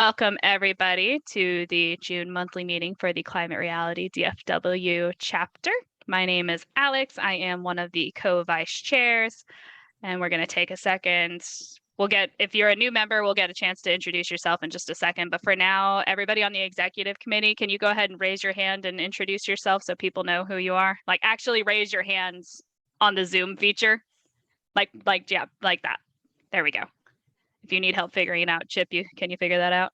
Welcome everybody to the June monthly meeting for the Climate Reality DFW chapter. My name is Alex. I am one of the co-vice chairs, and we're going to take a second. If you're a new member, we'll get a chance to introduce yourself in just a second. But for now, everybody on the executive committee, can you go ahead and raise your hand and introduce yourself so people know who you are? Like actually raise your hands on the Zoom feature. Like that. There we go. If you need help figuring it out, Chip, can you figure that out?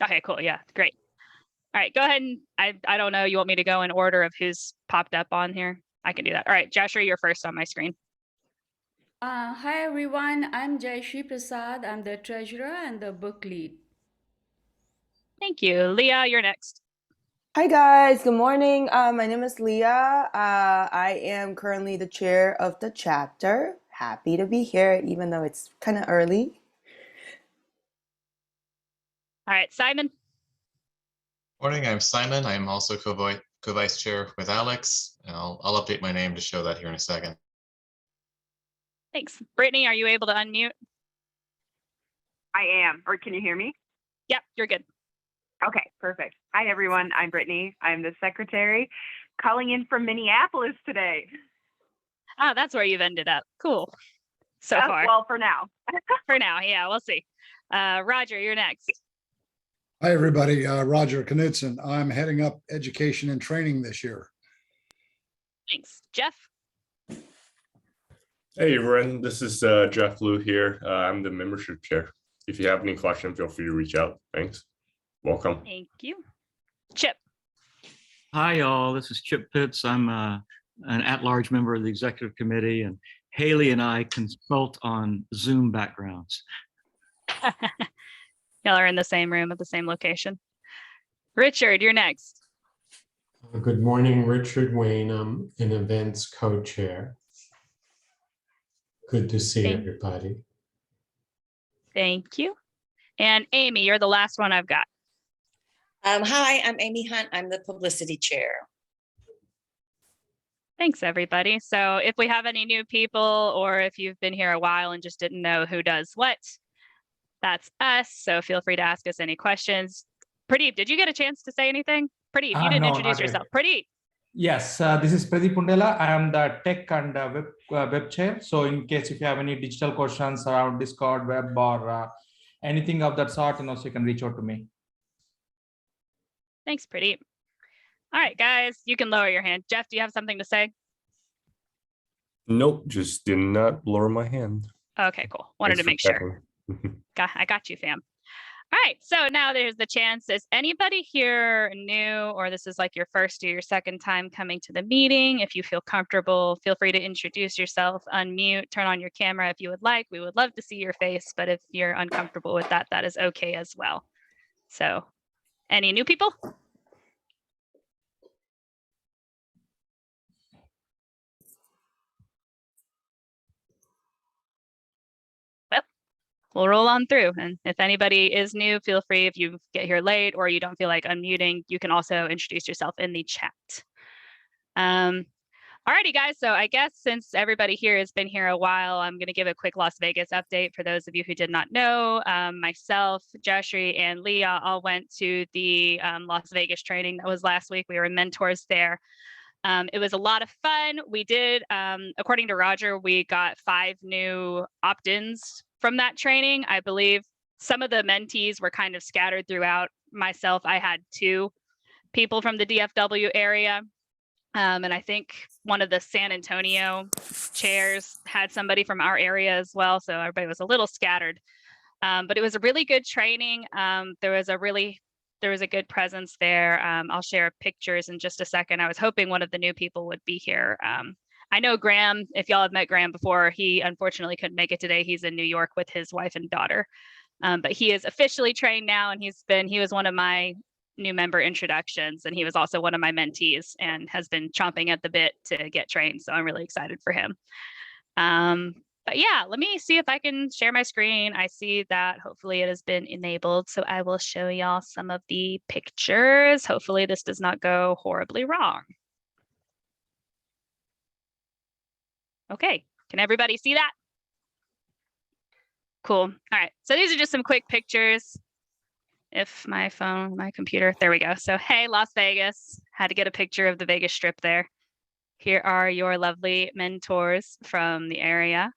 Okay, cool. Yeah, great. All right, go ahead and I don't know. You want me to go in order of who's popped up on here? I can do that. All right, Joshua, you're first on my screen. Hi everyone, I'm Jayashree Prasad. I'm the treasurer and the book lead. Thank you. Leah, you're next. Hi guys, good morning. My name is Leah. I am currently the chair of the chapter. Happy to be here, even though it's kind of early. All right, Simon. Morning, I'm Simon. I'm also co-vice chair with Alex. And I'll update my name to show that here in a second. Thanks. Brittany, are you able to unmute? I am. Or can you hear me? Yep, you're good. Okay, perfect. Hi, everyone. I'm Brittany. I'm the secretary calling in from Minneapolis today. Ah, that's where you've ended up. Cool. So far. Well, for now. For now, yeah, we'll see. Roger, you're next. Hi, everybody. Roger Knudsen. I'm heading up education and training this year. Thanks. Jeff? Hey, everyone. This is Jeff Liu here. I'm the membership chair. If you have any questions, feel free to reach out. Thanks. Welcome. Thank you. Chip. Hi, y'all. This is Chip Pitts. I'm an at-large member of the executive committee, and Haley and I consult on Zoom backgrounds. Y'all are in the same room at the same location. Richard, you're next. Good morning, Richard Wayne. I'm an events co-chair. Good to see everybody. Thank you. And Amy, you're the last one I've got. Hi, I'm Amy Hunt. I'm the publicity chair. Thanks, everybody. So if we have any new people, or if you've been here a while and just didn't know who does what, that's us. So feel free to ask us any questions. Pradeep, did you get a chance to say anything? Pradeep, you didn't introduce yourself. Pradeep. Yes, this is Pradeep Pundela. I am the tech and web chair. So in case if you have any digital questions around Discord, web, or anything of that sort, so you can reach out to me. Thanks, Pradeep. All right, guys, you can lower your hand. Jeff, do you have something to say? Nope, just did not lower my hand. Okay, cool. Wanted to make sure. I got you, fam. All right, so now there's the chance. Is anybody here new, or this is like your first or your second time coming to the meeting? If you feel comfortable, feel free to introduce yourself, unmute, turn on your camera if you would like. We would love to see your face, but if you're uncomfortable with that, that is okay as well. So any new people? We'll roll on through. And if anybody is new, feel free, if you get here late or you don't feel like unmuting, you can also introduce yourself in the chat. Alrighty, guys. So I guess since everybody here has been here a while, I'm going to give a quick Las Vegas update for those of you who did not know. Myself, Jashri, and Leah all went to the Las Vegas training that was last week. We were mentors there. It was a lot of fun. We did, according to Roger, we got 5 new opt-ins from that training. I believe some of the mentees were kind of scattered throughout. Myself, I had 2 people from the DFW area. And I think one of the San Antonio chairs had somebody from our area as well. So everybody was a little scattered. But it was a really good training. There was a good presence there. I'll share pictures in just a second. I was hoping one of the new people would be here. I know Graham, if y'all have met Graham before, he unfortunately couldn't make it today. He's in New York with his wife and daughter. But he is officially trained now, and he was one of my new member introductions, and he was also one of my mentees and has been chomping at the bit to get trained. So I'm really excited for him. But yeah, let me see if I can share my screen. I see that hopefully it has been enabled. So I will show y'all some of the pictures. Hopefully this does not go horribly wrong. Okay, can everybody see that? Cool. All right. So these are just some quick pictures. If my computer, there we go. So, hey, Las Vegas, had to get a picture of the Vegas Strip there. Here are your lovely mentors from the area.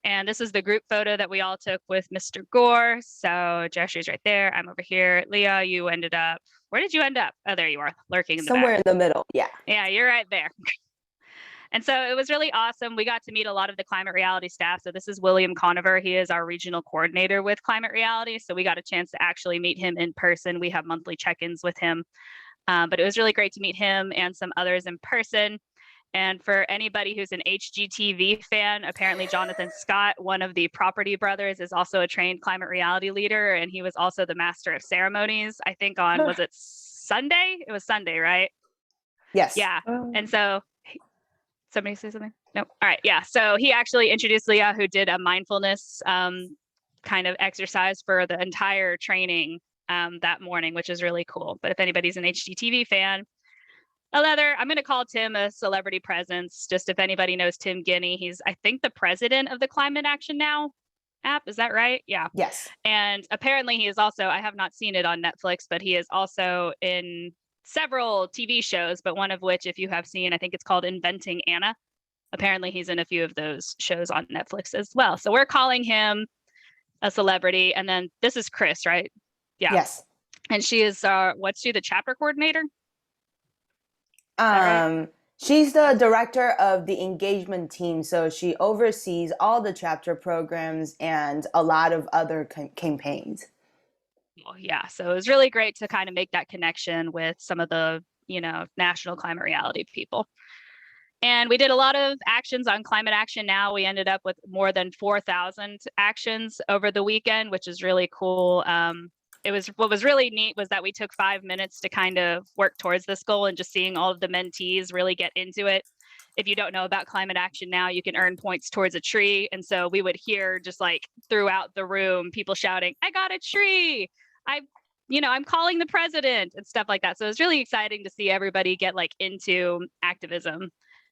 And this is the group photo that we all took with Mr. Gore. So Joshua's right there. I'm over here. Leah, you ended up, where did you end up? Oh, there you are, lurking in the Somewhere back. in the middle. Yeah. Yeah, you're right there. And so it was really awesome. We got to meet a lot of the Climate Reality staff. So this is William Conover. He is our regional coordinator with Climate Reality. So we got a chance to actually meet him in person. We have monthly check-ins with him. But it was really great to meet him and some others in person. And for anybody who's an HGTV fan, apparently Jonathan Scott, one of the Property Brothers, is also a trained Climate Reality leader. And he was also the master of ceremonies, I think on, was it Sunday? It was Sunday, right? Yes. Yeah. And so somebody say something? No. All right. Yeah. So he actually introduced Leah, who did a mindfulness kind of exercise for the entire training that morning, which is really cool. But if anybody's an HGTV fan, I'm going to call Tim a celebrity presence. Just if anybody knows Tim Guinea, he's, I think, the president of the Climate Action Now app. Is that right? Yeah. Yes. And apparently he is also, I have not seen it on Netflix, but he is also in several TV shows, but one of which, if you have seen, I think it's called Inventing Anna. Apparently he's in a few of those shows on Netflix as well. So we're calling him a celebrity. And then this is Chris, right? Yeah. Yes. And she is, what's she, the chapter coordinator? Right? She's the director of the engagement team. So she oversees all the chapter programs and a lot of other campaigns. Well, yeah, so it was really great to kind of make that connection with some of the, national climate reality people. And we did a lot of actions on Climate Action Now. We ended up with more than 4,000 actions over the weekend, which is really cool. What was really neat was that we took 5 minutes to kind of work towards this goal, and just seeing all of the mentees really get into it. If you don't know about Climate Action Now, you can earn points towards a tree. And so we would hear just like throughout the room, people shouting, "I got a tree. I'm calling the president," and stuff like that. So it was really exciting to see everybody get like into activism,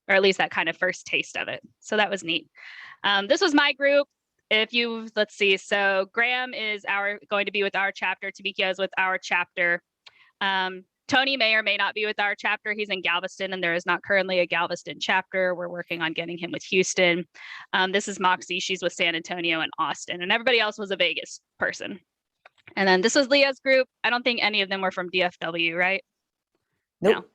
or at least that kind of first taste of it. So that was neat. This was my group. Let's see. So Graham is going to be with our chapter. Tamikio is with our chapter. Tony may or may not be with our chapter. He's in Galveston, and there is not currently a Galveston chapter. We're working on getting him with Houston. This is Moxie. She's with San Antonio and Austin, and everybody else was a Vegas person. And then this was Leah's group. I don't think any of them were from DFW, right? Nope. No.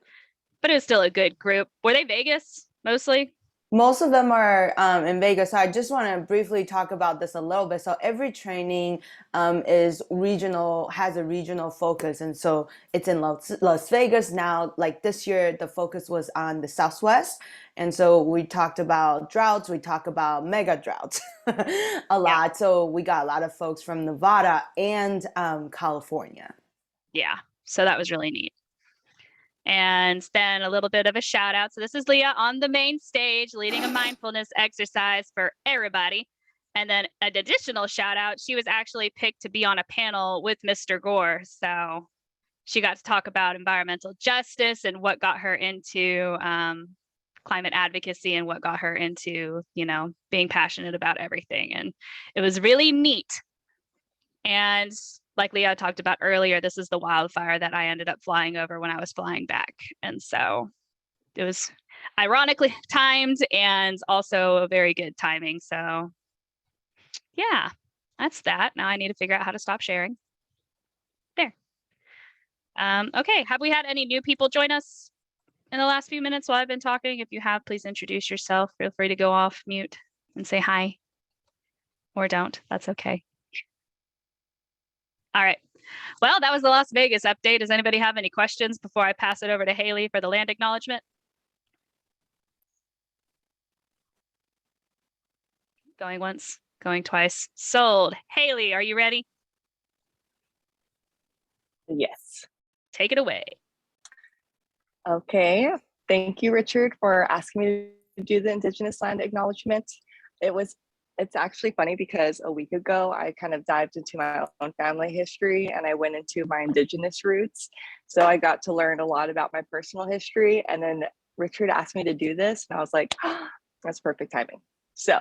But it was still a good group. Were they Vegas mostly? Most of them are in Vegas. So I just want to briefly talk about this a little bit. So every training is regional, has a regional focus. And so it's in Las Vegas now. Like this year, the focus was on the Southwest. And so we talked about droughts. We talk about mega droughts a lot. Yeah. So we got a lot of folks from Nevada and California. Yeah. So that was really neat. And then a little bit of a shout out. So this is Leah on the main stage leading a mindfulness exercise for everybody. And then an additional shout out, she was actually picked to be on a panel with Mr. Gore. So she got to talk about environmental justice and what got her into climate advocacy and what got her into, being passionate about everything. And it was really neat. And like Leah talked about earlier, this is the wildfire that I ended up flying over when I was flying back. And so it was ironically timed and also a very good timing. So yeah, that's that. Now I need to figure out how to stop sharing. There. Okay, have we had any new people join us in the last few minutes while I've been talking? If you have, please introduce yourself. Feel free to go off mute and say hi. Or don't, that's okay. All right. Well, that was the Las Vegas update. Does anybody have any questions before I pass it over to Haley for the land acknowledgement? Going once, going twice. Sold. Haley, are you ready? Yes. Take it away. Okay. Thank you, Richard, for asking me to do the Indigenous land acknowledgement. It's actually funny because a week ago, I kind of dived into my own family history and I went into my Indigenous roots. So I got to learn a lot about my personal history. And then Richard asked me to do this and I was like, oh, that's perfect timing. So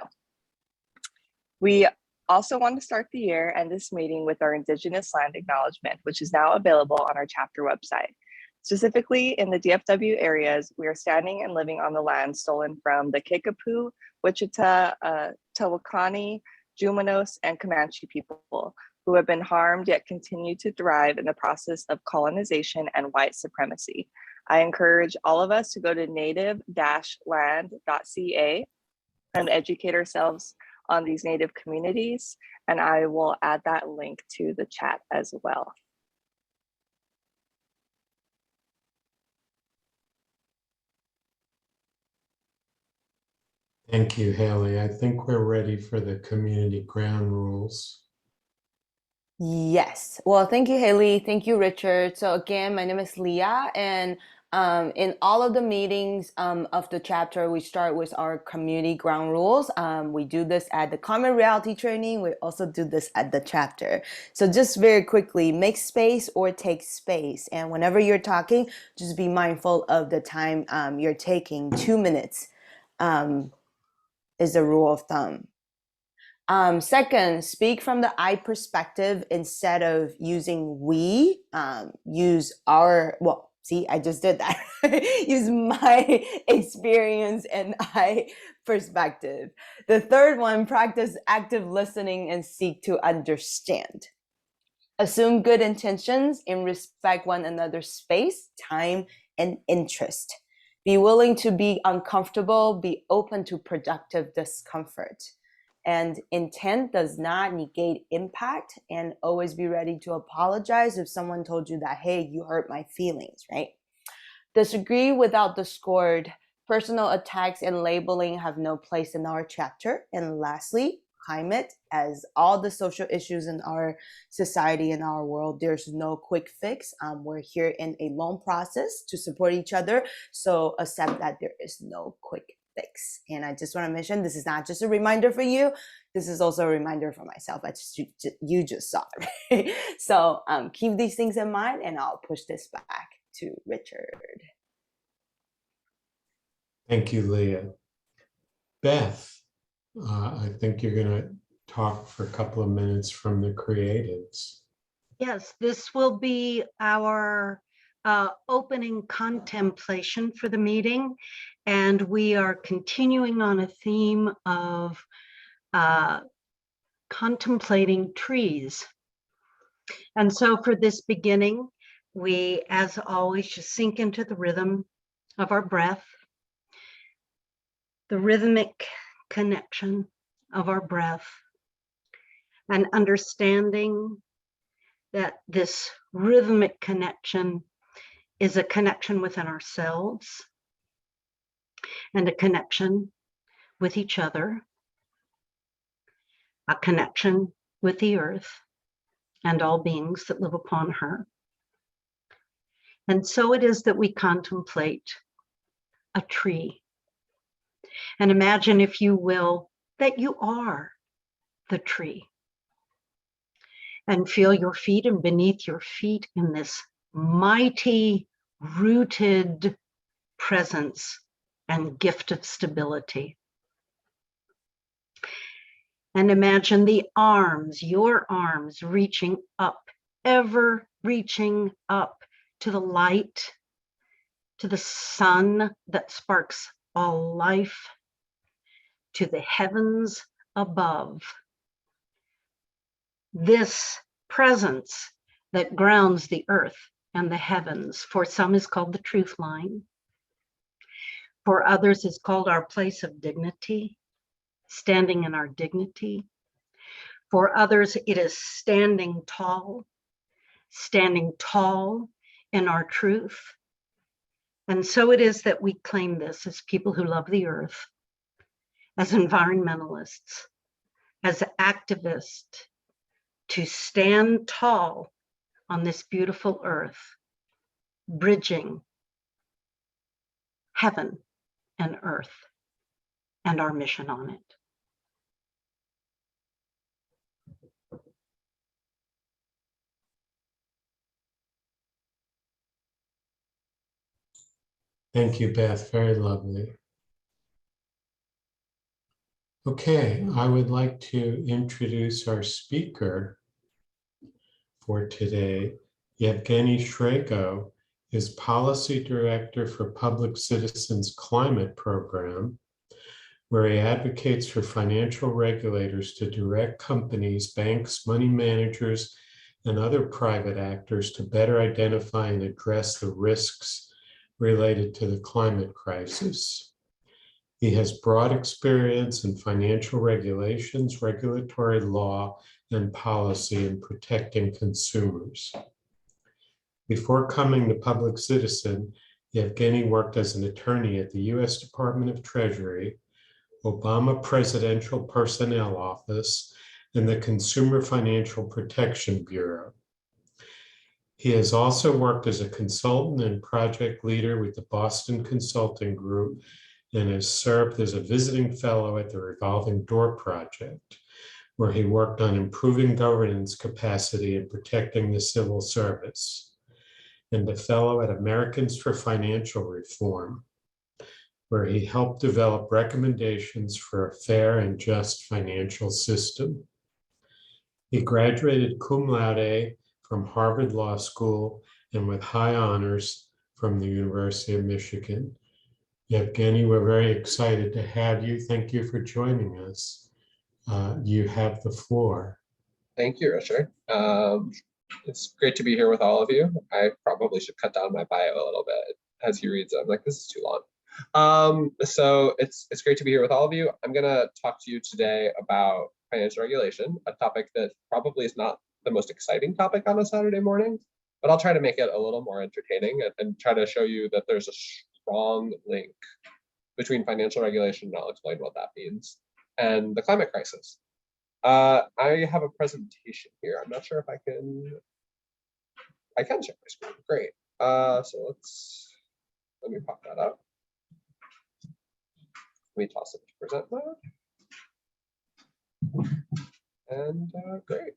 we Also want to start the year and this meeting with our Indigenous land acknowledgement, which is now available on our chapter website. Specifically in the DFW areas, we are standing and living on the land stolen from the Kickapoo, Wichita, Tawakani, Jumanos, and Comanche people who have been harmed yet continue to thrive in the process of colonization and white supremacy. I encourage all of us to go to native-land.ca and educate ourselves on these Native communities, and I will add that link to the chat as well. Thank you, Haley. I think we're ready for the community ground rules. Yes. Well, thank you, Haley. Thank you, Richard. So again, my name is Leah, and in all of the meetings of the chapter, we start with our community ground rules. We do this at the common reality training. We also do this at the chapter. So just very quickly, make space or take space. And whenever you're talking, just be mindful of the time you're taking. 2 minutes is the rule of thumb. Second, speak from the I perspective instead of using we. Use our, well, see, I just did that. Use my experience and I perspective. The third one, practice active listening and seek to understand. Assume good intentions and respect one another's space, time, and interest. Be willing to be uncomfortable, be open to productive discomfort. And intent does not negate impact, and always be ready to apologize if someone told you that, hey, you hurt my feelings, right? Disagree without discord. Personal attacks and labeling have no place in our chapter. And lastly, climate. As all the social issues in our society and our world, there's no quick fix. We're here in a long process to support each other. So accept that there is no quick fix. And I just want to mention, this is not just a reminder for you. This is also a reminder for myself. You just saw it, right? So keep these things in mind, and I'll push this back to Richard. Thank you, Leah. Beth, I think you're going to talk for a couple of minutes from the creatives. Yes, this will be our opening contemplation for the meeting, and we are continuing on a theme of contemplating trees. And so for this beginning, we, as always, just sink into the rhythm of our breath, the rhythmic connection of our breath, and understanding that this rhythmic connection is a connection within ourselves and a connection with each other, a connection with the earth and all beings that live upon her. And so it is that we contemplate a tree. And imagine, if you will, that you are the tree. And feel your feet, and beneath your feet in this mighty rooted presence and gift of stability. And imagine the arms, your arms, reaching up, ever reaching up to the light, to the sun that sparks all life, to the heavens above. This presence that grounds the earth and the heavens, for some is called the truth line. For others is called our place of dignity, standing in our dignity. For others, it is standing tall in our truth. And so it is that we claim this as people who love the earth, as environmentalists, as activists, to stand tall on this beautiful earth, bridging heaven and earth and our mission on it. Thank you, Beth. Very lovely. Okay, I would like to introduce our speaker for today. Yevgeny Shrago is Policy Director for Public Citizens Climate Program, where he advocates for financial regulators to direct companies, banks, money managers, and other private actors to better identify and address the risks related to the climate crisis. He has broad experience in financial regulations, regulatory law, and policy in protecting consumers. Before coming to public citizen, Yevgeny worked as an attorney at the U.S. Department of Treasury, Obama Presidential Personnel Office, and the Consumer Financial Protection Bureau. He has also worked as a consultant and project leader with the Boston Consulting Group and has served as a visiting fellow at the Revolving Door Project, where he worked on improving governance capacity and protecting the civil service, and a fellow at Americans for Financial Reform, where he helped develop recommendations for a fair and just financial system. He graduated cum laude from Harvard Law School and with high honors from the University of Michigan. Yevgeny, we're very excited to have you. Thank you for joining us. You have the floor. Thank you, Richard. It's great to be here with all of you. I probably should cut down my bio a little bit as he reads it. I'm like, this is too long. So it's great to be here with all of you. I'm gonna talk to you today about financial regulation, a topic that probably is not the most exciting topic on a Saturday morning, but I'll try to make it a little more entertaining and try to show you that there's a strong link between financial regulation, and I'll explain what that means, and the climate crisis. I have a presentation here. I'm not sure if I can share my screen. Great. So let me pop that up. Let me toss it to present mode. And great.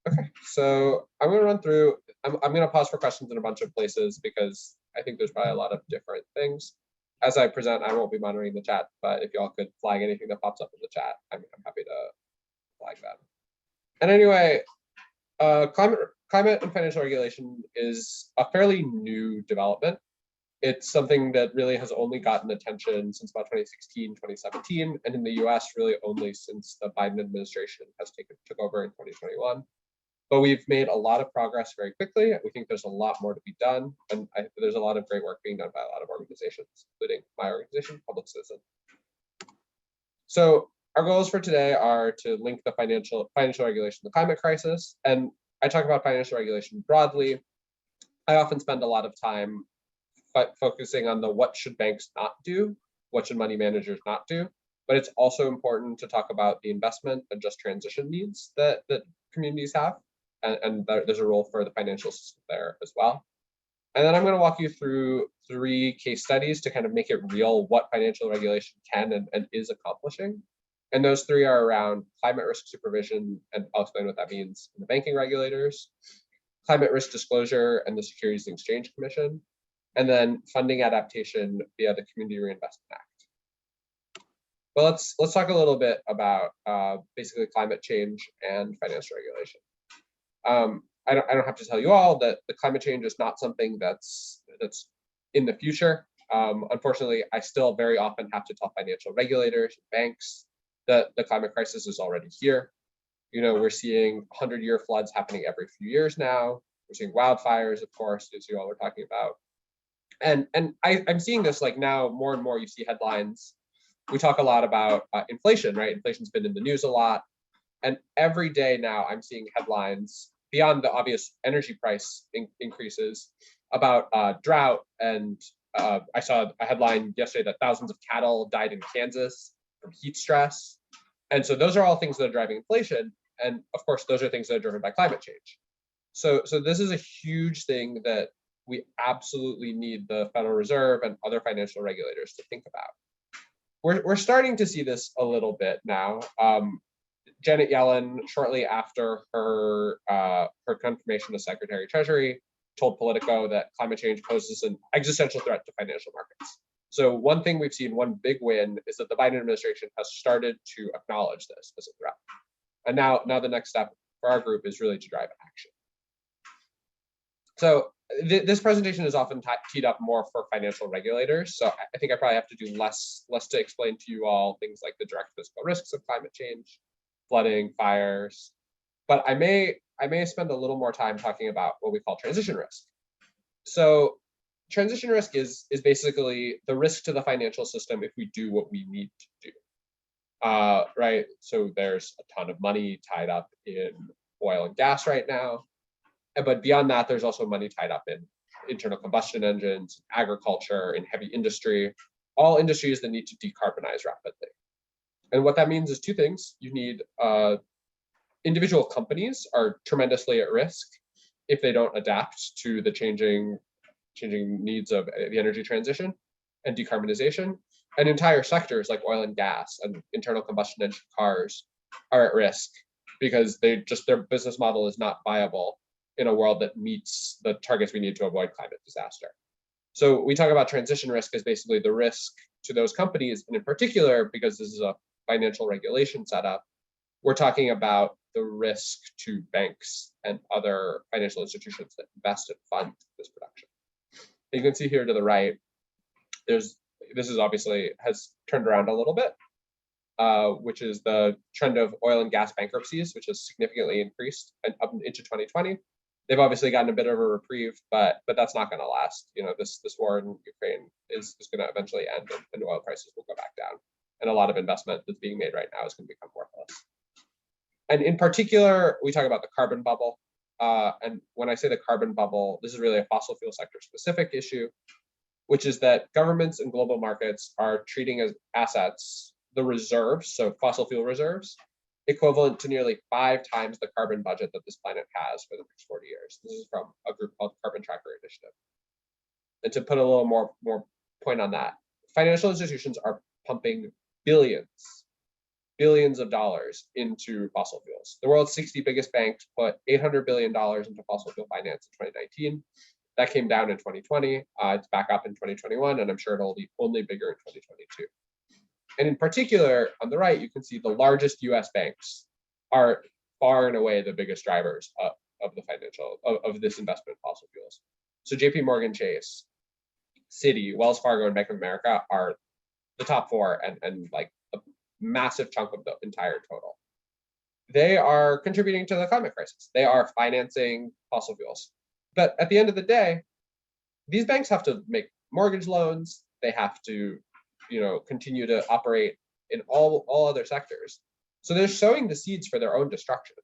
Okay, so I'm going to run through, I'm going to pause for questions in a bunch of places because I think there's probably a lot of different things. As I present, I won't be monitoring the chat, but if y'all could flag anything that pops up in the chat, I'm happy to flag that. And anyway, climate and financial regulation is a fairly new development. It's something that really has only gotten attention since about 2016, 2017, and in the US really only since the Biden administration has took over in 2021. But we've made a lot of progress very quickly. We think there's a lot more to be done, and there's a lot of great work being done by a lot of organizations, including my organization, Public Citizen. So our goals for today are to link the financial regulation to the climate crisis. And I talk about financial regulation broadly. I often spend a lot of time focusing on the what should banks not do, what should money managers not do. But it's also important to talk about the investment and just transition needs that communities have. And there's a role for the financial system there as well. And then I'm going to walk you through 3 case studies to kind of make it real what financial regulation can and is accomplishing. And those 3 are around climate risk supervision, and I'll explain what that means, in the banking regulators, climate risk disclosure and the Securities and Exchange Commission, and then funding adaptation via the Community Reinvestment Act. Well, let's talk a little bit about basically climate change and financial regulation. I don't have to tell you all that the climate change is not something that's in the future. Unfortunately, I still very often have to tell financial regulators, banks, that the climate crisis is already here. You know, we're seeing 100-year floods happening every few years now. We're seeing wildfires, of course, as you all were talking about. And I'm seeing this like now more and more. You see headlines. We talk a lot about inflation, right? Inflation's been in the news a lot. And every day now I'm seeing headlines beyond the obvious energy price increases about drought. And I saw a headline yesterday that thousands of cattle died in Kansas from heat stress. And so those are all things that are driving inflation. And of course, those are things that are driven by climate change. So this is a huge thing that we absolutely need the Federal Reserve and other financial regulators to think about. We're starting to see this a little bit now. Janet Yellen, shortly after her confirmation as Secretary of Treasury, told Politico that climate change poses an existential threat to financial markets. So one thing we've seen, one big win, is that the Biden administration has started to acknowledge this as a threat. And now the next step for our group is really to drive action. So this presentation is often teed up more for financial regulators. So I think I probably have to do less to explain to you all things like the direct physical risks of climate change, flooding, fires. But I may spend a little more time talking about what we call transition risk. So transition risk is basically the risk to the financial system if we do what we need to do. Right? So there's a ton of money tied up in oil and gas right now. But beyond that, there's also money tied up in internal combustion engines, agriculture, in heavy industry, all industries that need to decarbonize rapidly. And what that means is two things. You need individual companies are tremendously at risk if they don't adapt to the changing needs of the energy transition and decarbonization. And entire sectors like oil and gas and internal combustion engine cars are at risk because their business model is not viable in a world that meets the targets we need to avoid climate disaster. So we talk about transition risk as basically the risk to those companies, and in particular, because this is a financial regulation setup, we're talking about the risk to banks and other financial institutions that invest and fund this production. You can see here to the right, this is obviously has turned around a little bit, which is the trend of oil and gas bankruptcies, which has significantly increased and up into 2020. They've obviously gotten a bit of a reprieve, but that's not going to last. You know, this war in Ukraine is going to eventually end, and oil prices will go back down. And a lot of investment that's being made right now is going to become worthless. And in particular, we talk about the carbon bubble. And when I say the carbon bubble, this is really a fossil fuel sector specific issue, which is that governments and global markets are treating as assets the reserves, so fossil fuel reserves, equivalent to nearly 5 times the carbon budget that this planet has for the next 40 years. This is from a group called Carbon Tracker Initiative. And to put a little more point on that, financial institutions are pumping billions of dollars into fossil fuels. The world's 60 biggest banks put $800 billion into fossil fuel finance in 2019. That came down in 2020. It's back up in 2021, and I'm sure it'll be only bigger in 2022. And in particular, on the right, you can see the largest US banks are far and away the biggest drivers of this investment in fossil fuels. So JP Morgan Chase, Citi, Wells Fargo, and Bank of America are the top 4 and like a massive chunk of the entire total. They are contributing to the climate crisis. They are financing fossil fuels. But at the end of the day, these banks have to make mortgage loans. They have to continue to operate in all other sectors. So they're sowing the seeds for their own destruction.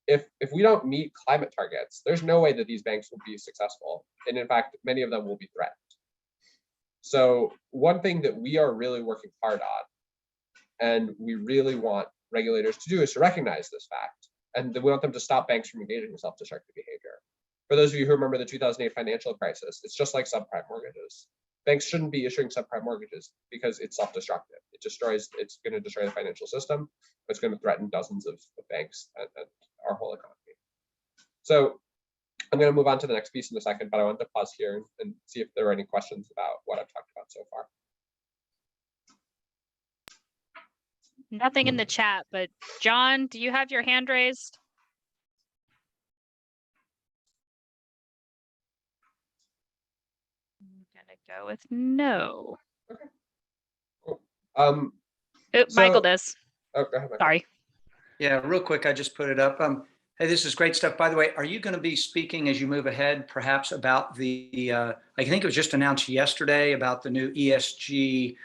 If we don't meet climate targets, there's no way that these banks will be successful. And in fact, many of them will be threatened. So one thing that we are really working hard on, and we really want regulators to do, is to recognize this fact. And we want them to stop banks from engaging in self-destructive behavior. For those of you who remember the 2008 financial crisis, it's just like subprime mortgages. Banks shouldn't be issuing subprime mortgages because it's self-destructive. It's going to destroy the financial system. It's going to threaten dozens of banks and our whole economy. So I'm going to move on to the next piece in a second, but I wanted to pause here and see if there are any questions about what I've talked about so far. Nothing in the chat, but John, do you have your hand raised? Go with no. Okay. Cool. Michael does. Oh, go ahead, Michael. Sorry. Yeah, real quick, I just put it up. Hey, this is great stuff. By the way, are you going to be speaking as you move ahead, perhaps about the, I think it was just announced yesterday about the new ESG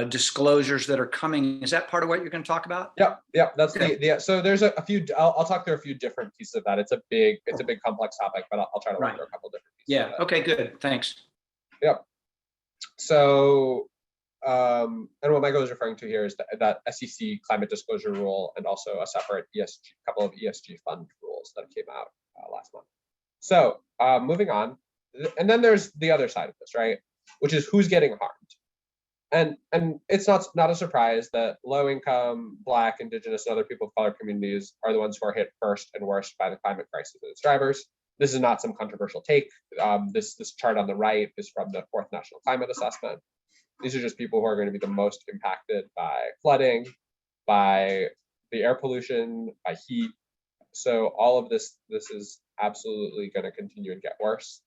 disclosures that are coming. Is that part of what you're going to talk about? Yep. That's so there's a few. I'll talk through a few different pieces of that. It's a big complex topic, but I'll try to walk through a couple different pieces. Yeah. Okay. Good. Thanks. Yep. So, and what Michael is referring to here is that SEC climate disclosure rule, and also a separate couple of ESG fund rules that came out last month. So, moving on, and then there's the other side of this, right? Which is who's getting harmed. And it's not a surprise that low-income, Black, Indigenous, and other people of color communities are the ones who are hit first and worst by the climate crisis and its drivers. This is not some controversial take. This chart on the right is from the 4th National Climate Assessment. These are just people who are going to be the most impacted by flooding, by the air pollution, by heat. So all of this is absolutely going to continue and get worse.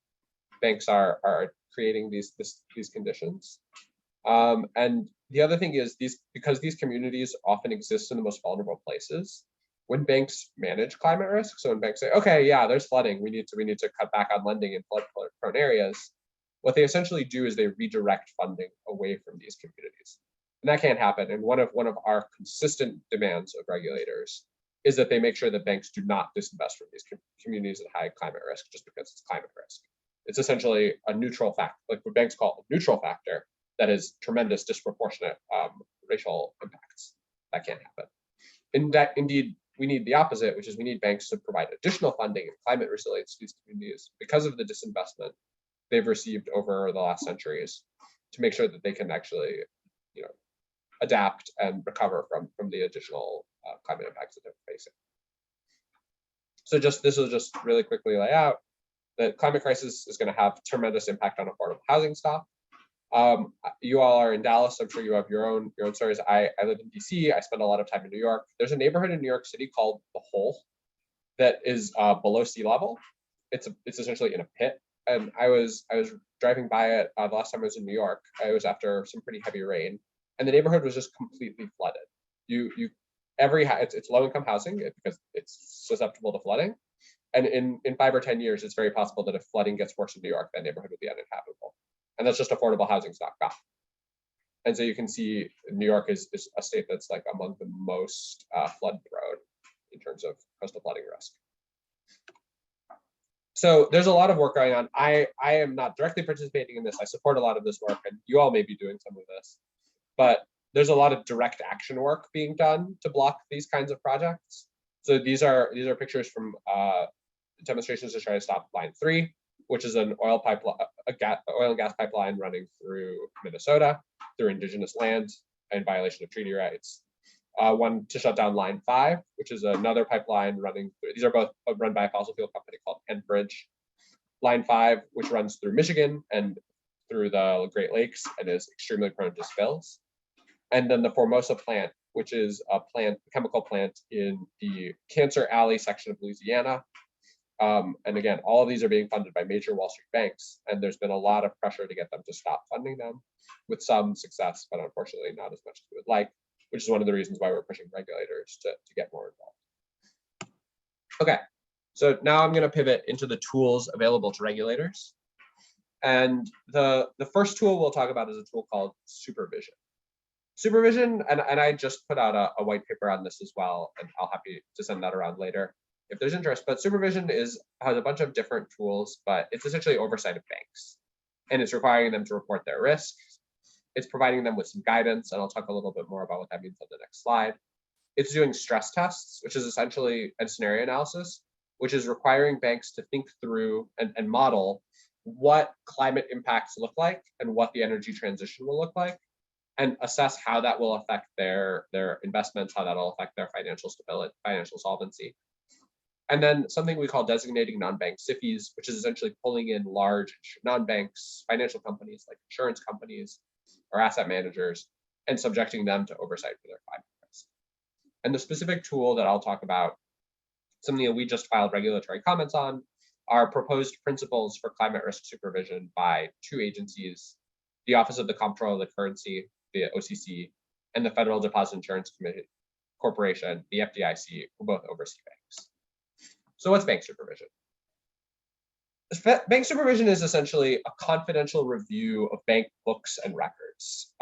Banks are creating these conditions. And the other thing is because these communities often exist in the most vulnerable places, when banks manage climate risk, so when banks say, okay, yeah, there's flooding, we need to cut back on lending in flood-prone areas, what they essentially do is they redirect funding away from these communities. And that can't happen. And one of our consistent demands of regulators is that they make sure that banks do not disinvest from these communities at high climate risk just because it's climate risk. It's essentially a neutral factor, like what banks call a neutral factor, that is tremendous disproportionate racial impacts. That can't happen. Indeed, we need the opposite, which is we need banks to provide additional funding and climate resilience to these communities because of the disinvestment they've received over the last centuries, to make sure that they can actually, adapt and recover from the additional climate impacts that they're facing. So this will just really quickly lay out the climate crisis is going to have tremendous impact on affordable housing stock. You all are in Dallas. I'm sure you have your own stories. I live in DC. I spend a lot of time in New York. There's a neighborhood in New York City called The Hole that is below sea level. It's essentially in a pit. And I was driving by it the last time I was in New York. I was after some pretty heavy rain, and the neighborhood was just completely flooded. It's low income housing because it's susceptible to flooding. And in 5 or 10 years, it's very possible that if flooding gets worse in New York, that neighborhood would be uninhabitable. And that's just affordable housing stock gone. And so you can see New York is a state that's like among the most flood prone in terms of coastal flooding risk. So there's a lot of work going on. I am not directly participating in this. I support a lot of this work, and you all may be doing some of this. But there's a lot of direct action work being done to block these kinds of projects. So these are pictures from demonstrations to try to stop Line 3, which is an oil and gas pipeline running through Minnesota, through indigenous land, in violation of treaty rights. One to shut down Line 5, which is another pipeline running through. These are both run by a fossil fuel company called Enbridge. Line 5, which runs through Michigan and through the Great Lakes and is extremely prone to spills. And then the Formosa plant, which is a chemical plant in the Cancer Alley section of Louisiana. And again, all of these are being funded by major Wall Street banks, and there's been a lot of pressure to get them to stop funding them, with some success, but unfortunately not as much as we would like, which is one of the reasons why we're pushing regulators to get more involved. Okay, so now I'm going to pivot into the tools available to regulators. And the first tool we'll talk about is a tool called supervision. Supervision, and I just put out a white paper on this as well, and I'll happy to send that around later if there's interest. But supervision has a bunch of different tools, but it's essentially oversight of banks, and it's requiring them to report their risks. It's providing them with some guidance, and I'll talk a little bit more about what that means on the next slide. It's doing stress tests, which is essentially a scenario analysis, which is requiring banks to think through and model what climate impacts look like and what the energy transition will look like, and assess how that will affect their investments, how that'll affect their financial stability, financial solvency. And then something we call designating non-bank SIFIs, which is essentially pulling in large non-banks, financial companies like insurance companies or asset managers, and subjecting them to oversight for their climate risk. And the specific tool that I'll talk about, something that we just filed regulatory comments on, are proposed principles for climate risk supervision by 2 agencies, the Office of the Comptroller of the Currency, the OCC, and the Federal Deposit Insurance Corporation, the FDIC, who both oversee banks. So what's bank supervision? Bank supervision is essentially a confidential review of bank books and records.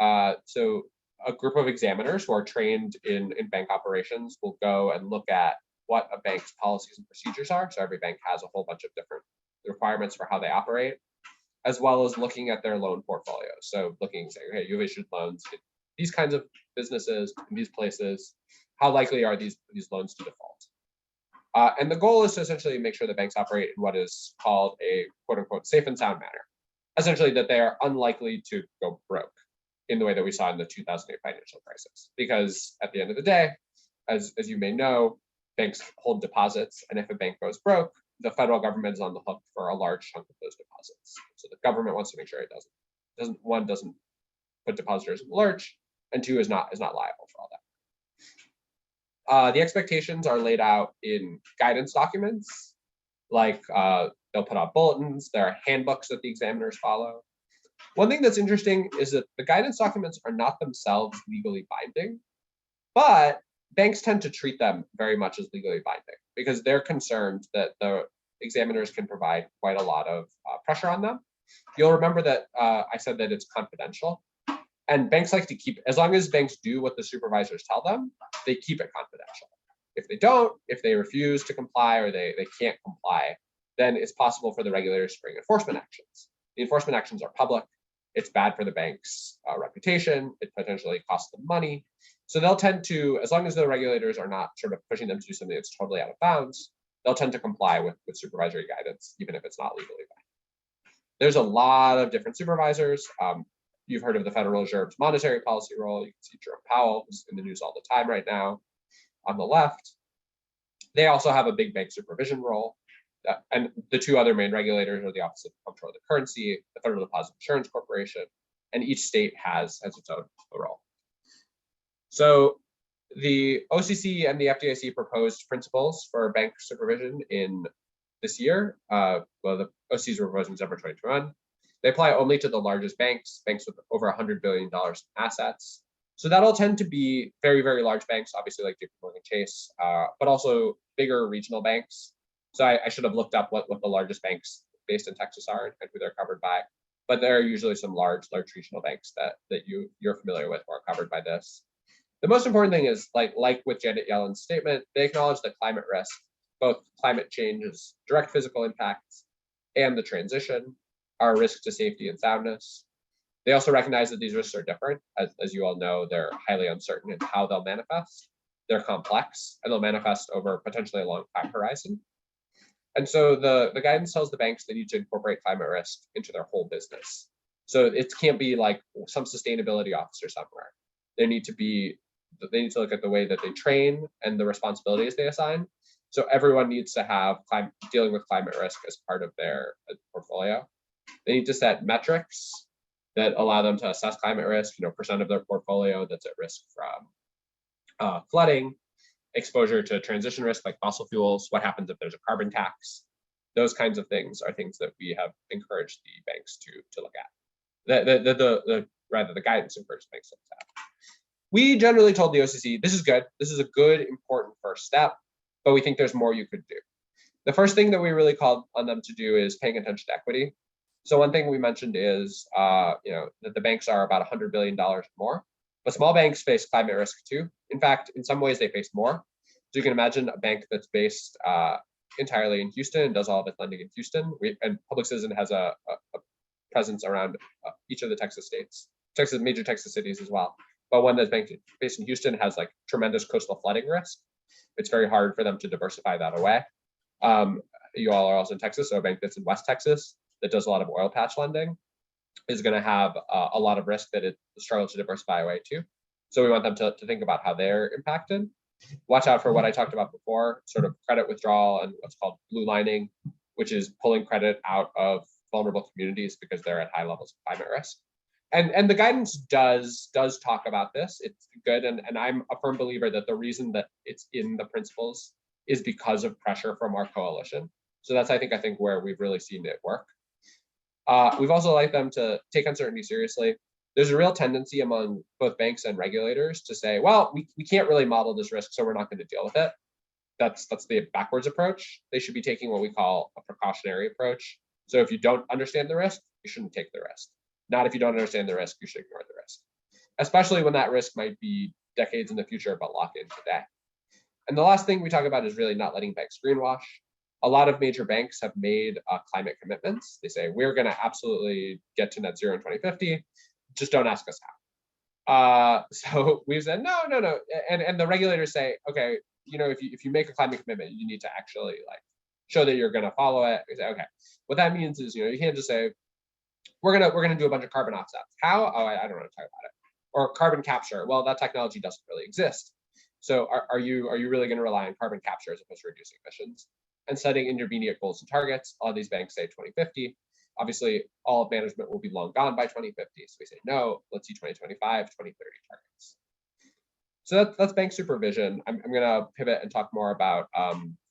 So a group of examiners who are trained in bank operations will go and look at what a bank's policies and procedures are. So every bank has a whole bunch of different requirements for how they operate, as well as looking at their loan portfolio. So looking, saying, hey, you've issued loans in these kinds of businesses, in these places. How likely are these loans to default? And the goal is to essentially make sure that banks operate in what is called a quote unquote safe and sound manner. Essentially that they are unlikely to go broke in the way that we saw in the 2008 financial crisis. Because at the end of the day, as you may know, banks hold deposits, and if a bank goes broke, the federal government is on the hook for a large chunk of those deposits. So the government wants to make sure it doesn't put depositors in the lurch, and 2 is not liable for all that. The expectations are laid out in guidance documents, like they'll put out bulletins. There are handbooks that the examiners follow. One thing that's interesting is that the guidance documents are not themselves legally binding, but banks tend to treat them very much as legally binding because they're concerned that the examiners can provide quite a lot of pressure on them. You'll remember that I said that it's confidential, and banks like to keep, as long as banks do what the supervisors tell them, they keep it confidential. If they don't, if they refuse to comply or they can't comply, then it's possible for the regulators to bring enforcement actions. The enforcement actions are public. It's bad for the bank's reputation. It potentially costs them money. So they'll tend to, as long as the regulators are not sort of pushing them to do something that's totally out of bounds, they'll tend to comply with supervisory guidance, even if it's not legally binding. There's a lot of different supervisors. You've heard of the Federal Reserve's monetary policy role. You can see Jerome Powell, who's in the news all the time right now, on the left. They also have a big bank supervision role. And the 2 other main regulators are the Office of the Comptroller of the Currency, the Federal Deposit Insurance Corporation, and each state has its own role. So the OCC and the FDIC proposed principles for bank supervision in this year. Well, the OCC's were proposed in December 2021. They apply only to the largest banks with over $100 billion in assets. So that'll tend to be very, very large banks, obviously like JP Morgan Chase, but also bigger regional banks. So I should have looked up what the largest banks based in Texas are and who they're covered by. But there are usually some large regional banks that you're familiar with or are covered by this. The most important thing is, like with Janet Yellen's statement, they acknowledge that climate risk, both climate change's direct physical impacts and the transition, are a risk to safety and soundness. They also recognize that these risks are different. As you all know, they're highly uncertain in how they'll manifest. They're complex, and they'll manifest over potentially a long time horizon. And so the guidance tells the banks they need to incorporate climate risk into their whole business. So it can't be like some sustainability officer somewhere. They need to look at the way that they train and the responsibilities they assign. So everyone needs to have dealing with climate risk as part of their portfolio. They need to set metrics that allow them to assess climate risk, percent of their portfolio that's at risk from flooding, exposure to transition risk like fossil fuels, what happens if there's a carbon tax. Those kinds of things are things that we have encouraged the banks to look at. The guidance encourages banks to look at. We generally told the OCC, this is good. This is a good, important first step, but we think there's more you could do. The first thing that we really called on them to do is paying attention to equity. So one thing we mentioned is, that the banks are about $100 billion more, but small banks face climate risk too. In fact, in some ways they face more. So you can imagine a bank that's based entirely in Houston and does all of its lending in Houston. And Public Citizen has a presence around each of the Texas states, major Texas cities as well. But one that's based in Houston has like tremendous coastal flooding risk. It's very hard for them to diversify that away. You all are also in Texas, so a bank that's in West Texas that does a lot of oil patch lending is going to have a lot of risk that it struggles to diversify away too. So we want them to think about how they're impacted. Watch out for what I talked about before, sort of credit withdrawal and what's called blue lining, which is pulling credit out of vulnerable communities because they're at high levels of climate risk. And the guidance does talk about this. It's good, and I'm a firm believer that the reason that it's in the principles is because of pressure from our coalition. So that's I think where we've really seen it work. We've also liked them to take uncertainty seriously. There's a real tendency among both banks and regulators to say, well, we can't really model this risk, so we're not going to deal with it. That's the backwards approach. They should be taking what we call a precautionary approach. So if you don't understand the risk, you shouldn't take the risk. Not if you don't understand the risk, you should ignore the risk, especially when that risk might be decades in the future, but locked in today. And the last thing we talk about is really not letting banks greenwash. A lot of major banks have made climate commitments. They say, we're going to absolutely get to net zero in 2050. Just don't ask us how. So we've said, no. And the regulators say, okay, if you make a climate commitment, you need to actually show that you're going to follow it. We say, okay, what that means is, you can't just say, we're gonna do a bunch of carbon offsets. How? Oh, I don't want to talk about it. Or carbon capture. Well, that technology doesn't really exist. So are you really going to rely on carbon capture as opposed to reducing emissions? And setting intermediate goals and targets. All these banks say 2050. Obviously, all of management will be long gone by 2050. So we say, no, let's see 2025, 2030 targets. So that's bank supervision. I'm going to pivot and talk more about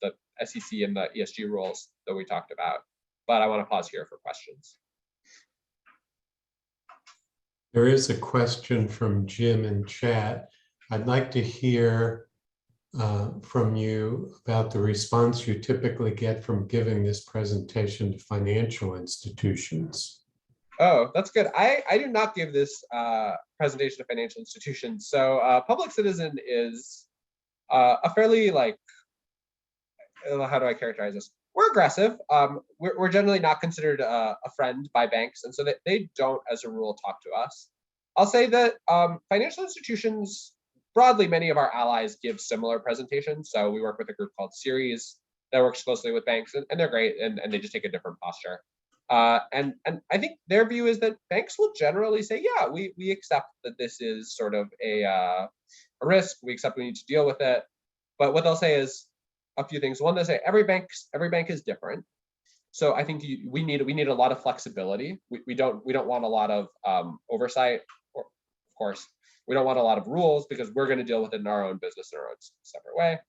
the SEC and the ESG rules that we talked about. But I want to pause here for questions. There is a question from Jim in chat. I'd like to hear from you about the response you typically get from giving this presentation to financial institutions. Oh, that's good. I do not give this presentation to financial institutions. So Public Citizen is a fairly, like, how do I characterize this? We're aggressive. We're generally not considered a friend by banks, and so they don't, as a rule, talk to us. I'll say that financial institutions, broadly, many of our allies give similar presentations. So we work with a group called Series that works closely with banks, and they're great, and they just take a different posture. And I think their view is that banks will generally say, yeah, we accept that this is sort of a risk. We accept we need to deal with it. But what they'll say is a few things. One, they say every bank is different. So I think we need a lot of flexibility. We don't want a lot of oversight, or, of course. We don't want a lot of rules because we're going to deal with it in our own business in our own separate way.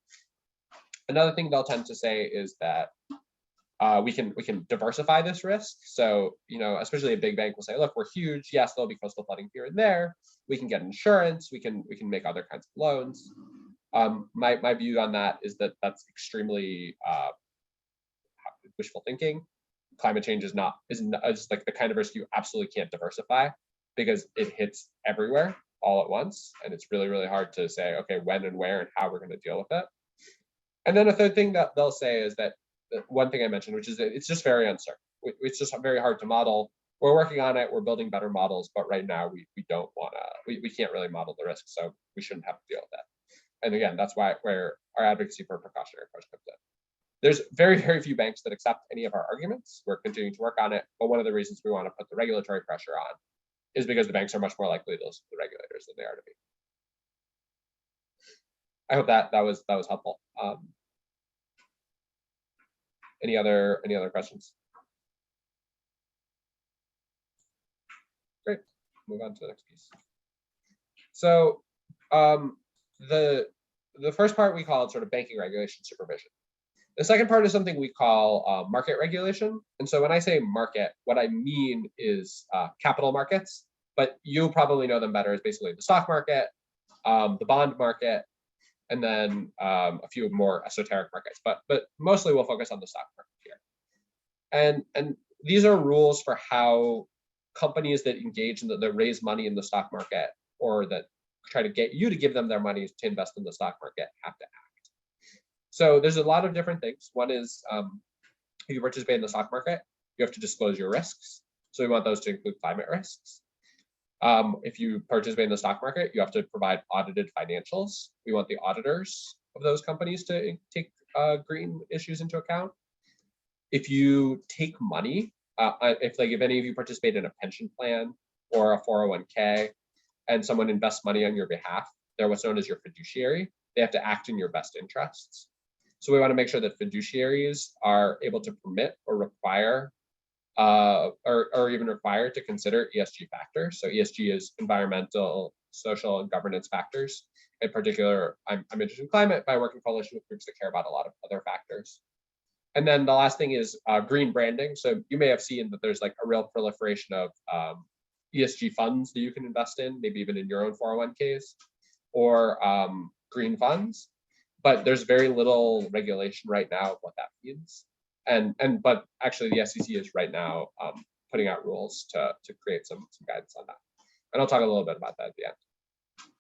Another thing they'll tend to say is that we can diversify this risk. So, especially a big bank will say, look, we're huge. Yes, there'll be coastal flooding here and there. We can get insurance. We can make other kinds of loans. My view on that is that that's extremely wishful thinking. Climate change is like the kind of risk you absolutely can't diversify because it hits everywhere all at once, and it's really, really hard to say, okay, when and where and how we're going to deal with it. And then a third thing that they'll say is that one thing I mentioned, which is that it's just very uncertain. It's just very hard to model. We're working on it. We're building better models, but right now we don't want to. We can't really model the risk, so we shouldn't have to deal with that. And again, that's where our advocacy for a precautionary approach comes in. There's very, very few banks that accept any of our arguments. We're continuing to work on it, but one of the reasons we want to put the regulatory pressure on is because the banks are much more likely to listen to the regulators than they are to be. I hope that was helpful. Any other questions? Great. Move on to the next piece. So the first part we call sort of banking regulation supervision. The second part is something we call market regulation. And so when I say market, what I mean is capital markets, but you'll probably know them better as basically the stock market, the bond market, and then a few more esoteric markets. But mostly we'll focus on the stock market here. And these are rules for how companies that engage in that raise money in the stock market or that try to get you to give them their money to invest in the stock market have to act. So there's a lot of different things. One is if you participate in the stock market, you have to disclose your risks. So we want those to include climate risks. If you participate in the stock market, you have to provide audited financials. We want the auditors of those companies to take green issues into account. If you take money, if any of you participate in a pension plan or a 401k, and someone invests money on your behalf, they're what's known as your fiduciary. They have to act in your best interests. So we want to make sure that fiduciaries are able to permit or require or even required to consider ESG factors. So ESG is environmental, social, and governance factors. In particular, I'm interested in climate, but I work in coalition with groups that care about a lot of other factors. And then the last thing is green branding. So you may have seen that there's like a real proliferation of ESG funds that you can invest in, maybe even in your own 401ks or green funds. But there's very little regulation right now of what that means. But actually the SEC is right now putting out rules to create some guidance on that. And I'll talk a little bit about that at the end.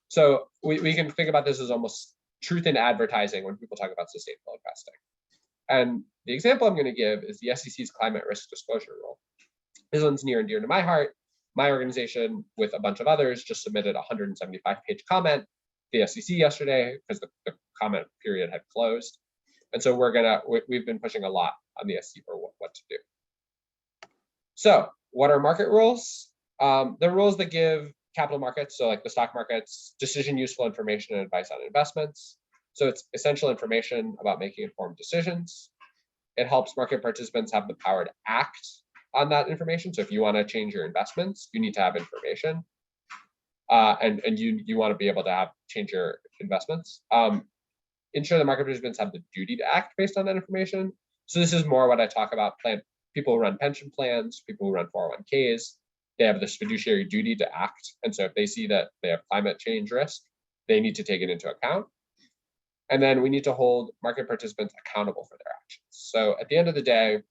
So we can think about this as almost truth in advertising when people talk about sustainable investing. And the example I'm going to give is the SEC's climate risk disclosure rule. This one's near and dear to my heart. My organization, with a bunch of others, just submitted a 175-page comment to the SEC yesterday because the comment period had closed. And so we've been pushing a lot on the SEC for what to do. So what are market rules? They're rules that give capital markets, so like the stock markets, decision useful information and advice on investments. So it's essential information about making informed decisions. It helps market participants have the power to act on that information. So if you want to change your investments, you need to have information. And you want to be able to change your investments. Ensure the market participants have the duty to act based on that information. So this is more what I talk about, people who run pension plans, people who run 401ks, they have this fiduciary duty to act. And so if they see that they have climate change risk, they need to take it into account. And then we need to hold market participants accountable for their actions. So at the end of the day,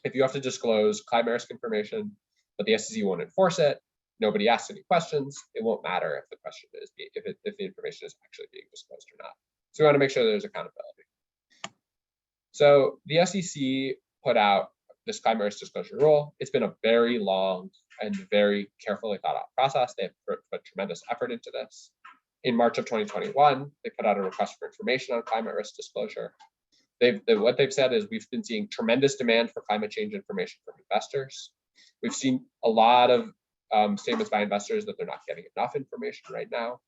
if you have to disclose climate risk information, but the SEC won't enforce it, nobody asks any questions, it won't matter if the question is if the information is actually being disclosed or not. So we want to make sure there's accountability. So the SEC put out this climate risk disclosure rule. It's been a very long and very carefully thought out process. They've put tremendous effort into this. In March of 2021, they put out a request for information on climate risk disclosure. What they've said is we've been seeing tremendous demand for climate change information from investors. We've seen a lot of statements by investors that they're not getting enough information right now.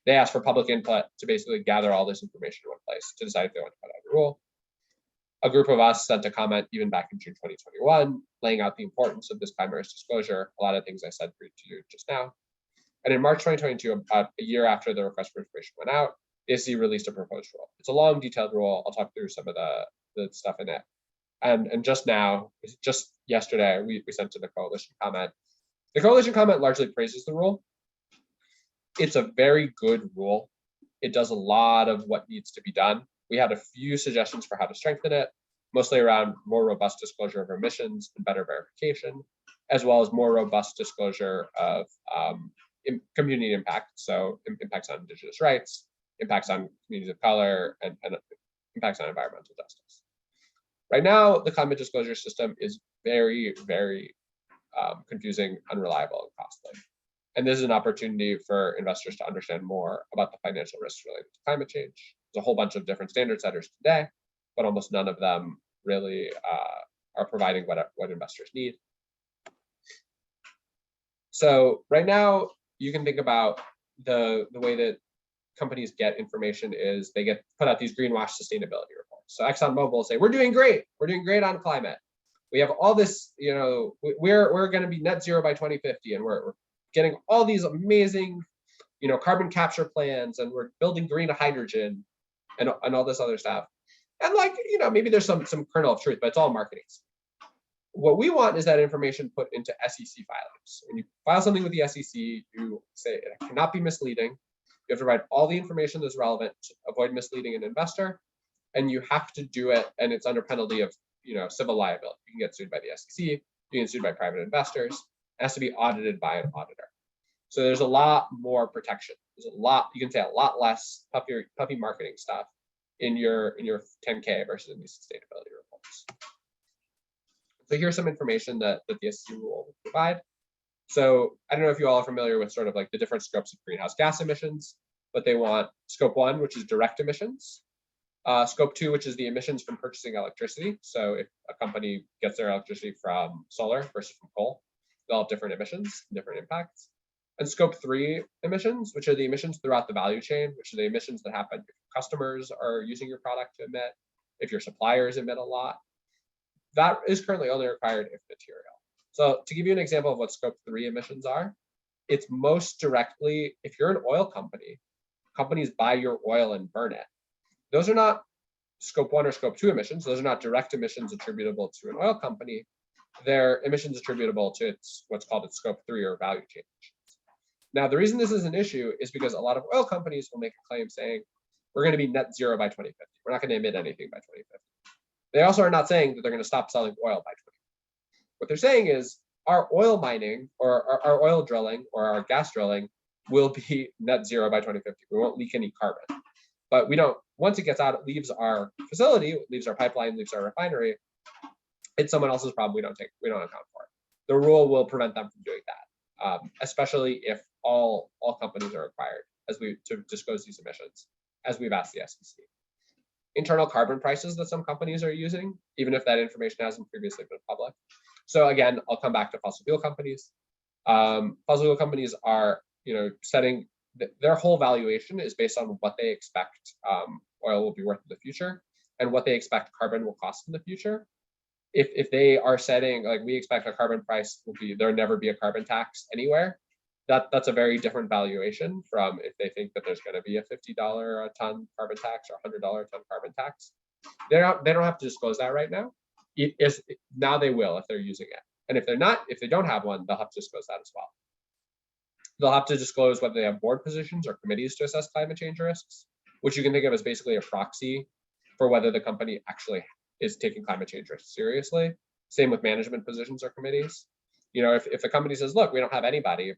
They asked for public input to basically gather all this information in one place to decide if they want to put out a rule. A group of us sent a comment even back in June 2021, laying out the importance of this climate risk disclosure, a lot of things I said to you just now. And in March 2022, about a year after the request for information went out, the SEC released a proposed rule. It's a long, detailed rule. I'll talk through some of the stuff in it. And just now, just yesterday, we sent to the coalition comment. The coalition comment largely praises the rule. It's a very good rule. It does a lot of what needs to be done. We had a few suggestions for how to strengthen it, mostly around more robust disclosure of emissions and better verification, as well as more robust disclosure of community impact. So impacts on Indigenous rights, impacts on communities of color, and impacts on environmental justice. Right now, the climate disclosure system is very, very confusing, unreliable, and costly. And this is an opportunity for investors to understand more about the financial risks related to climate change. There's a whole bunch of different standard setters today, but almost none of them really are providing what investors need. So right now, you can think about the way that companies get information is they get put out these greenwash sustainability reports. So ExxonMobil will say, we're doing great on climate. We have all this, we're going to be net zero by 2050, and we're getting all these amazing, carbon capture plans, and we're building green hydrogen and all this other stuff. And maybe there's some kernel of truth, but it's all marketing. What we want is that information put into SEC filings. When you file something with the SEC, you say it cannot be misleading. You have to provide all the information that's relevant to avoid misleading an investor, and you have to do it, and it's under penalty of civil liability. You can get sued by the SEC, you can get sued by private investors. It has to be audited by an auditor. So there's a lot more protection. There's a lot, you can say a lot less puppy marketing stuff in your 10K versus in these sustainability reports. So here's some information that the SEC rule will provide. So I don't know if you all are familiar with sort of like the different scopes of greenhouse gas emissions, but they want scope 1, which is direct emissions, scope 2, which is the emissions from purchasing electricity. So if a company gets their electricity from solar versus from coal, they'll have different emissions, different impacts. And scope 3 emissions, which are the emissions throughout the value chain, which are the emissions that happen if customers are using your product to emit, if your suppliers emit a lot. That is currently only required if material. So to give you an example of what scope 3 emissions are, it's most directly, if you're an oil company, companies buy your oil and burn it. Those are not scope 1 or scope 2 emissions. Those are not direct emissions attributable to an oil company. They're emissions attributable to what's called its scope 3 or value chain emissions. Now, the reason this is an issue is because a lot of oil companies will make a claim saying, we're going to be net zero by 2050. We're not going to emit anything by 2050. They also are not saying that they're going to stop selling oil by 2050. What they're saying is our oil mining or our oil drilling or our gas drilling will be net zero by 2050. We won't leak any carbon. But we don't, once it gets out, it leaves our facility, it leaves our pipeline, leaves our refinery. It's someone else's problem we don't account for. The rule will prevent them from doing that, especially if all companies are required to disclose these emissions, as we've asked the SEC. Internal carbon prices that some companies are using, even if that information hasn't previously been public. So again, I'll come back to fossil fuel companies. Fossil fuel companies are, setting their whole valuation is based on what they expect oil will be worth in the future and what they expect carbon will cost in the future. if they are setting, like, we expect a carbon price will be, there'll never be a carbon tax anywhere, that's a very different valuation from if they think that there's going to be a $50 a ton carbon tax or $100 a ton carbon tax. They don't have to disclose that right now. Now they will if they're using it. And if they don't have one, they'll have to disclose that as well. They'll have to disclose whether they have board positions or committees to assess climate change risks, which you can think of as basically a proxy for whether the company actually is taking climate change risks seriously. Same with management positions or committees. You know, if the company says, look, we don't have anybody,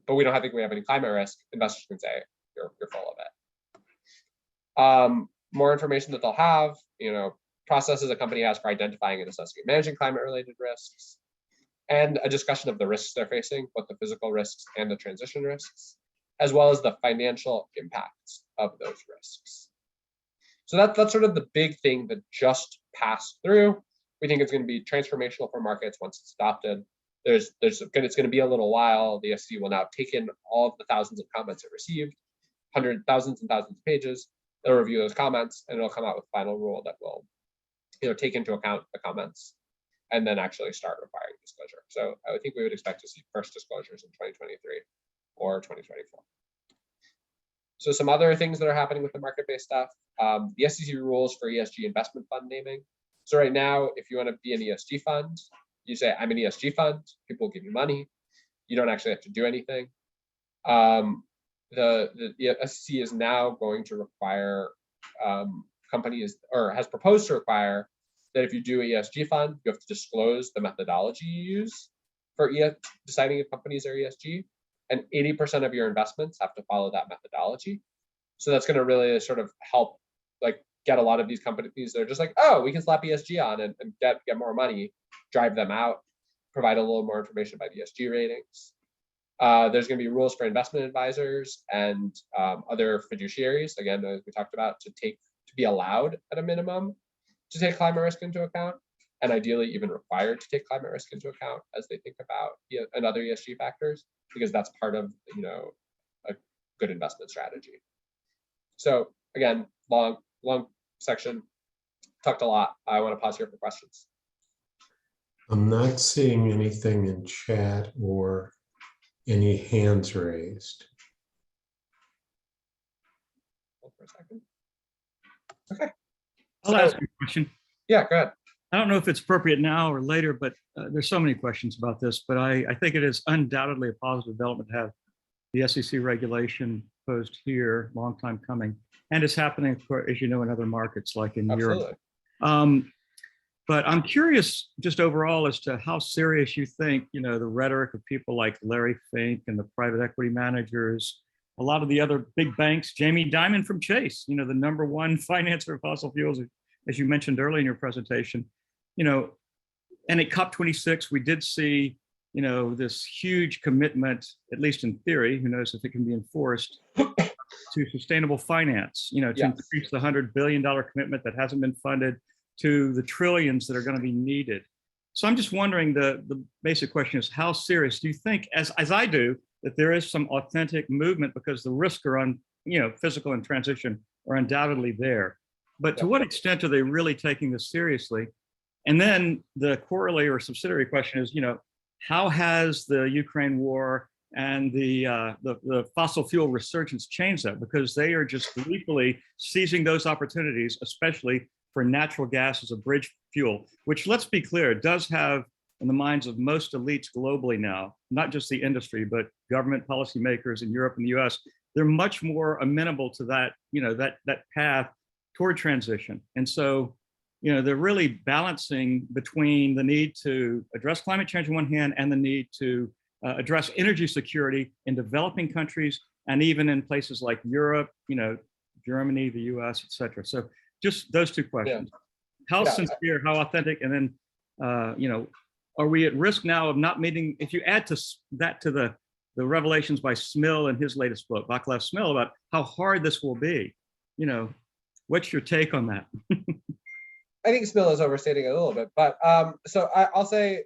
but we don't think we have any climate risk, investors can say you're full of it. More information that they'll have, you know, processes a company has for identifying and assessing and managing climate-related risks, and a discussion of the risks they're facing, both the physical risks and the transition risks, as well as the financial impacts of those risks. So that's sort of the big thing that just passed through. We think it's going to be transformational for markets once it's adopted. It's going to be a little while. The SEC will now take in all of the thousands of comments it received, thousands and thousands of pages. They'll review those comments, and it'll come out with a final rule that will, you know, take into account the comments and then actually start requiring disclosure. So I would think we would expect to see first disclosures in 2023 or 2024. So some other things that are happening with the market-based stuff, the SEC rules for ESG investment fund naming. So right now, if you want to be an ESG fund, you say, I'm an ESG fund, people will give you money. You don't actually have to do anything. The SEC is now going to require companies, or has proposed to require, that if you do an ESG fund, you have to disclose the methodology you use for deciding if companies are ESG, and 80% of your investments have to follow that methodology. So that's going to really sort of help, like, get a lot of these companies that are just like, oh, we can slap ESG on and get more money, drive them out, provide a little more information about ESG ratings. There's going to be rules for investment advisors and other fiduciaries, again, as we talked about, to be allowed at a minimum to take climate risk into account, and ideally even required to take climate risk into account as they think about and other ESG factors, because that's part of, you know, a good investment strategy. So again, long section, talked a lot. I want to pause here for questions. I'm not seeing anything in chat or any hands raised. Hold for a second. Okay. I'll ask you a question. Yeah, go ahead. I don't know if it's appropriate now or later, but there's so many questions about this, but I think it is undoubtedly a positive development to have the SEC regulation posed here, long time coming. And it's happening, as you know, in other markets like in Absolutely. Europe. But I'm curious just overall as to how serious you think, you know, the rhetoric of people like Larry Fink and the private equity managers, a lot of the other big banks, Jamie Dimon from Chase, you know, the #1 financer of fossil fuels, as you mentioned earlier in your presentation, you know, and at COP26, we did see, you know, this huge commitment, at least in theory, who knows if it can be enforced, to sustainable finance, you know, to increase the $100 billion commitment that hasn't been funded to the trillions that are going to be needed. So I'm just wondering, the basic question is, how serious do you think, as I do, that there is some authentic movement, because the risks are on, you know, physical and transition are undoubtedly there. But to what extent are they really taking this seriously? And then the corollary or subsidiary question is, you know, how has the Ukraine war and the fossil fuel resurgence changed that? Because they are just gleefully seizing those opportunities, especially for natural gas as a bridge fuel, which, let's be clear, does have in the minds of most elites globally now, not just the industry, but government policymakers in Europe and the US, they're much more amenable to that, you know, that path toward transition. And so, you know, they're really balancing between the need to address climate change on one hand and the need to address energy security in developing countries and even in places like Europe, you know, Germany, the US, et cetera. So just those two questions. How sincere, how authentic, and then, you know, are we at risk now of not meeting, if you add to that to the revelations by Smil in his latest book, Vaclav Smil, about how hard this will be, you know, what's your take on that? I think Smil is overstating it a little bit, but so I'll say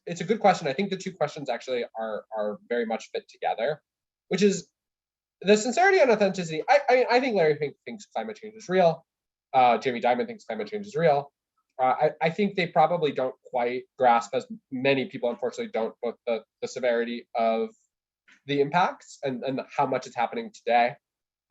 it's a good question. I think the two questions actually are very much fit together, which is the sincerity and authenticity. I mean, I think Larry Fink thinks climate change is real. Jamie Dimon thinks climate change is real. I think they probably don't quite grasp, as many people unfortunately don't, both the severity of the impacts and how much is happening today.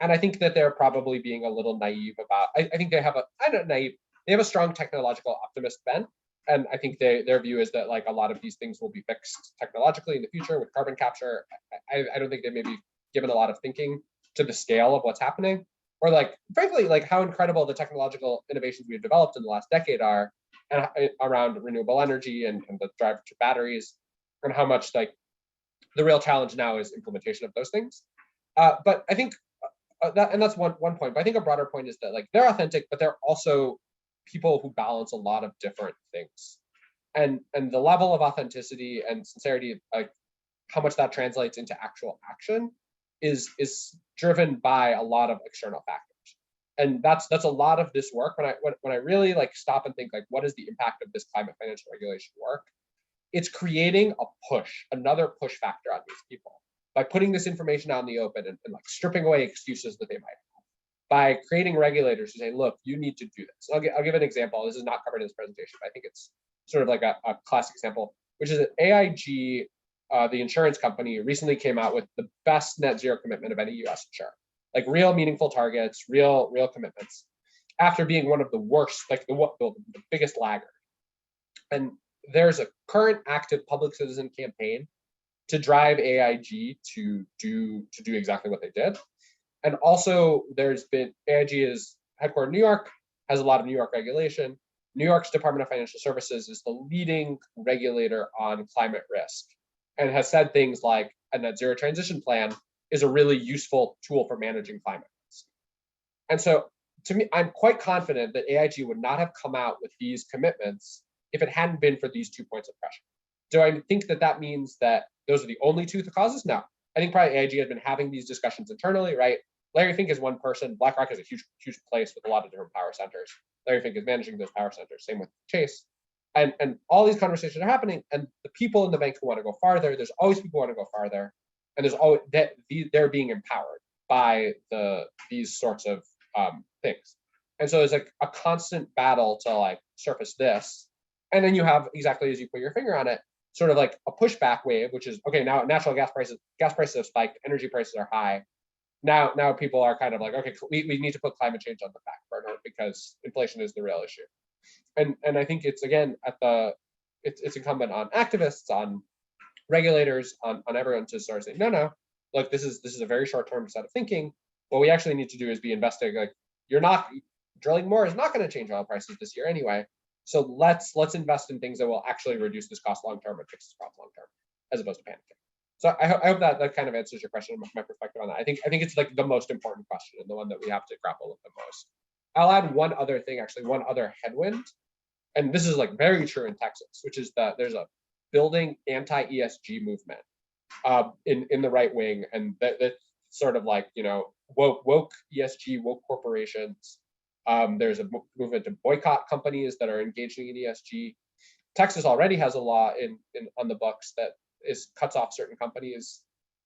And I think that they're probably being a little naive about, I think they have they have a strong technological optimist bent. And I think their view is that like a lot of these things will be fixed technologically in the future with carbon capture. I don't think they may be given a lot of thinking to the scale of what's happening, or like, frankly, like how incredible the technological innovations we've developed in the last decade are, and around renewable energy and the drive to batteries, and how much like the real challenge now is implementation of those things. But I think that's one point. But I think a broader point is that like they're authentic, but they're also people who balance a lot of different things, and the level of authenticity and sincerity, like how much that translates into actual action, is driven by a lot of external factors. And that's a lot of this work. When I really like stop and think like, what is the impact of this climate financial regulation work? It's creating a push, another push factor on these people by putting this information out in the open and like stripping away excuses that they might have, by creating regulators who say, look, you need to do this. I'll give an example. This is not covered in this presentation, but I think it's sort of like a classic example, which is that AIG, the insurance company, recently came out with the best net zero commitment of any US insurer, like real meaningful targets, real commitments, after being one of the worst, like the biggest laggard. And there's a current active public citizen campaign to drive AIG to do exactly what they did. And also there's been, AIG is headquartered in New York, has a lot of New York regulation. New York's Department of Financial Services is the leading regulator on climate risk, and has said things like a net zero transition plan is a really useful tool for managing climate risk. And so to me, I'm quite confident that AIG would not have come out with these commitments if it hadn't been for these 2 points of pressure. Do I think that that means that those are the only two causes? No. I think probably AIG has been having these discussions internally, right? Larry Fink is one person. BlackRock is a huge place with a lot of different power centers. Larry Fink is managing those power centers. Same with Chase. And all these conversations are happening. And the people in the bank who want to go farther, there's always people who want to go farther. And there's always that they're being empowered by these sorts of things. And so there's like a constant battle to like surface this. And then you have, exactly as you put your finger on it, sort of like a pushback wave, which is, okay, now natural gas prices have spiked, energy prices are high. Now people are kind of like, okay, we need to put climate change on the back burner because inflation is the real issue. And I think it's, again, it's incumbent on activists, on regulators, on everyone to start saying, no, look, this is a very short-term set of thinking. What we actually need to do is be investing. Like, drilling more is not going to change oil prices this year anyway. So let's invest in things that will actually reduce this cost long-term and fix this problem long-term, as opposed to panicking. So I hope that kind of answers your question, my perspective on that. I think it's like the most important question and the one that we have to grapple with the most. I'll add one other thing, actually, one other headwind. And this is like very true in Texas, which is that there's a building anti-ESG movement in the right wing, and that's sort of like, woke ESG, woke corporations. There's a movement to boycott companies that are engaging in ESG. Texas already has a law on the books that cuts off certain companies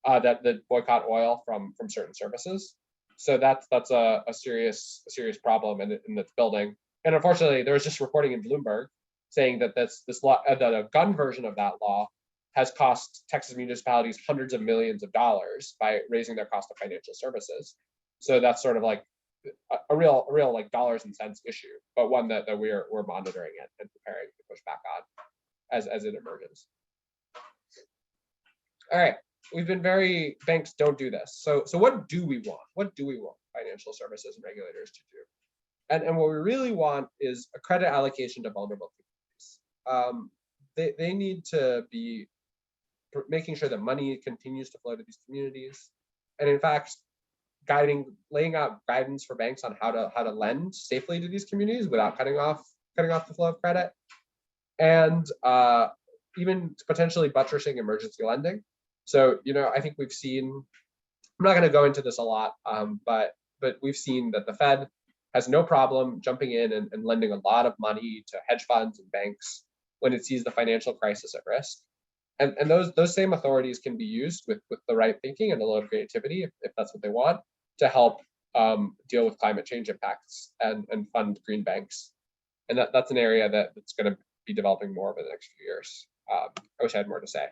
that boycott oil from certain services. So that's a serious problem in that's building. And unfortunately, there was just reporting in Bloomberg saying that this law, that a gun version of that law, has cost Texas municipalities hundreds of millions of dollars by raising their cost of financial services. So that's sort of like a real like dollars and cents issue, but one that we're monitoring and preparing to push back on as it emerges. All right, banks don't do this. So what do we want? What do we want financial services and regulators to do? And what we really want is a credit allocation to vulnerable communities. They need to be making sure that money continues to flow to these communities, and in fact, laying out guidance for banks on how to lend safely to these communities without cutting off the flow of credit, and even potentially buttressing emergency lending. So I think we've seen. I'm not going to go into this a lot, but we've seen that the Fed has no problem jumping in and lending a lot of money to hedge funds and banks when it sees the financial crisis at risk. And those same authorities can be used with the right thinking and a little creativity, if that's what they want, to help deal with climate change impacts and fund green banks. And that's an area that's going to be developing more over the next few years. I wish I had more to say.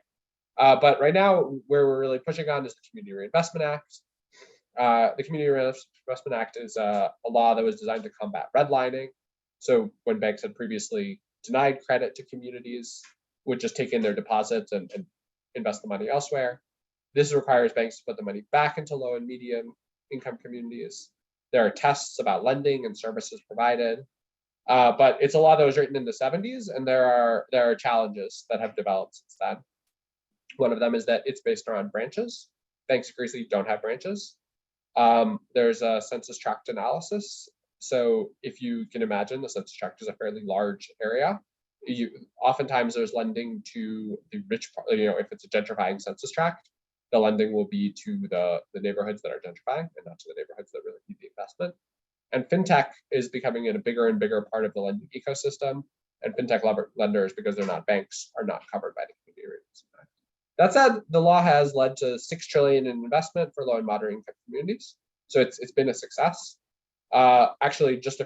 But right now, where we're really pushing on is the Community Reinvestment Act. The Community Reinvestment Act is a law that was designed to combat redlining. So when banks had previously denied credit to communities, would just take in their deposits and invest the money elsewhere. This requires banks to put the money back into low and medium income communities. There are tests about lending and services provided. But it's a law that was written in the 70s, and there are challenges that have developed since then. One of them is that it's based around branches. Banks increasingly don't have branches. There's a census tract analysis. So if you can imagine, the census tract is a fairly large area. Oftentimes there's lending to the rich, if it's a gentrifying census tract, the lending will be to the neighborhoods that are gentrifying and not to the neighborhoods that really need the investment. And fintech is becoming a bigger and bigger part of the lending ecosystem. And fintech lenders, because they're not banks, are not covered by the Community Reinvestment Act. That said, the law has led to $6 trillion in investment for low and moderate income communities. So it's been a success. Actually, just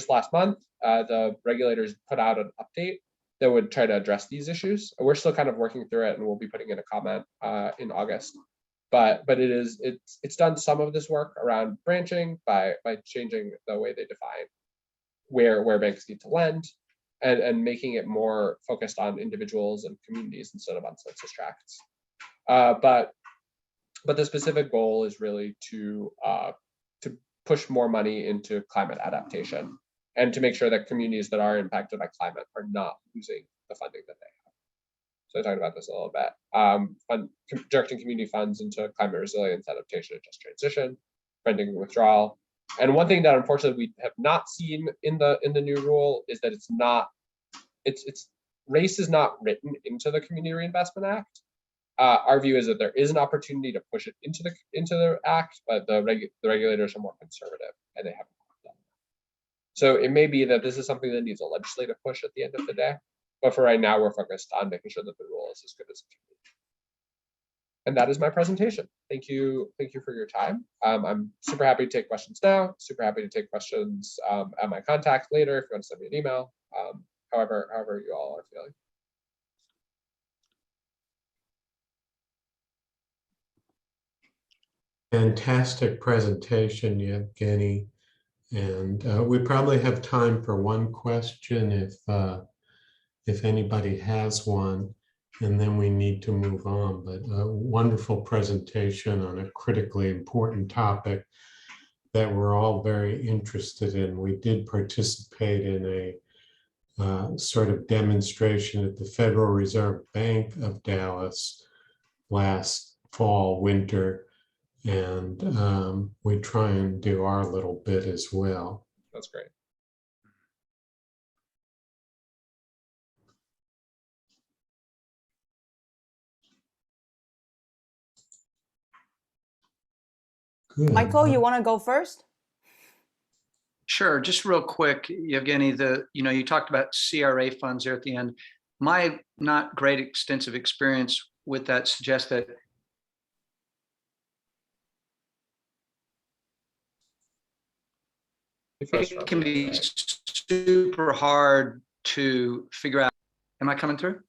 last month, the regulators put out an update that would try to address these issues. We're still kind of working through it, and we'll be putting in a comment in August. But it's done some of this work around branching by changing the way they define where banks need to lend, and making it more focused on individuals and communities instead of on census tracts. But the specific goal is really to push more money into climate adaptation and to make sure that communities that are impacted by climate are not losing the funding that they have. So I talked about this a little bit. Directing community funds into climate resilience, adaptation, and just transition, funding withdrawal. And one thing that unfortunately we have not seen in the new rule is that race is not written into the Community Reinvestment Act. Our view is that there is an opportunity to push it into the act, but the regulators are more conservative and they haven't done that. So it may be that this is something that needs a legislative push at the end of the day. But for right now, we're focused on making sure that the rule is as good as it can be. And that is my presentation. Thank you for your time. I'm super happy to take questions now, super happy to take questions at my contact later if you want to send me an email, however you all are feeling. Fantastic presentation, Yevgeny. And we probably have time for one question if anybody has one, and then we need to move on. But a wonderful presentation on a critically important topic that we're all very interested in. We did participate in a sort of demonstration at the Federal Reserve Bank of Dallas last fall, winter, and we try and do our little bit as well. That's great. Good. Michael, you want to go first? Sure, just real quick, Yevgeny, you talked about CRA funds there at the end. My not great extensive experience with that suggests that it can be super hard to figure out. Am I coming through?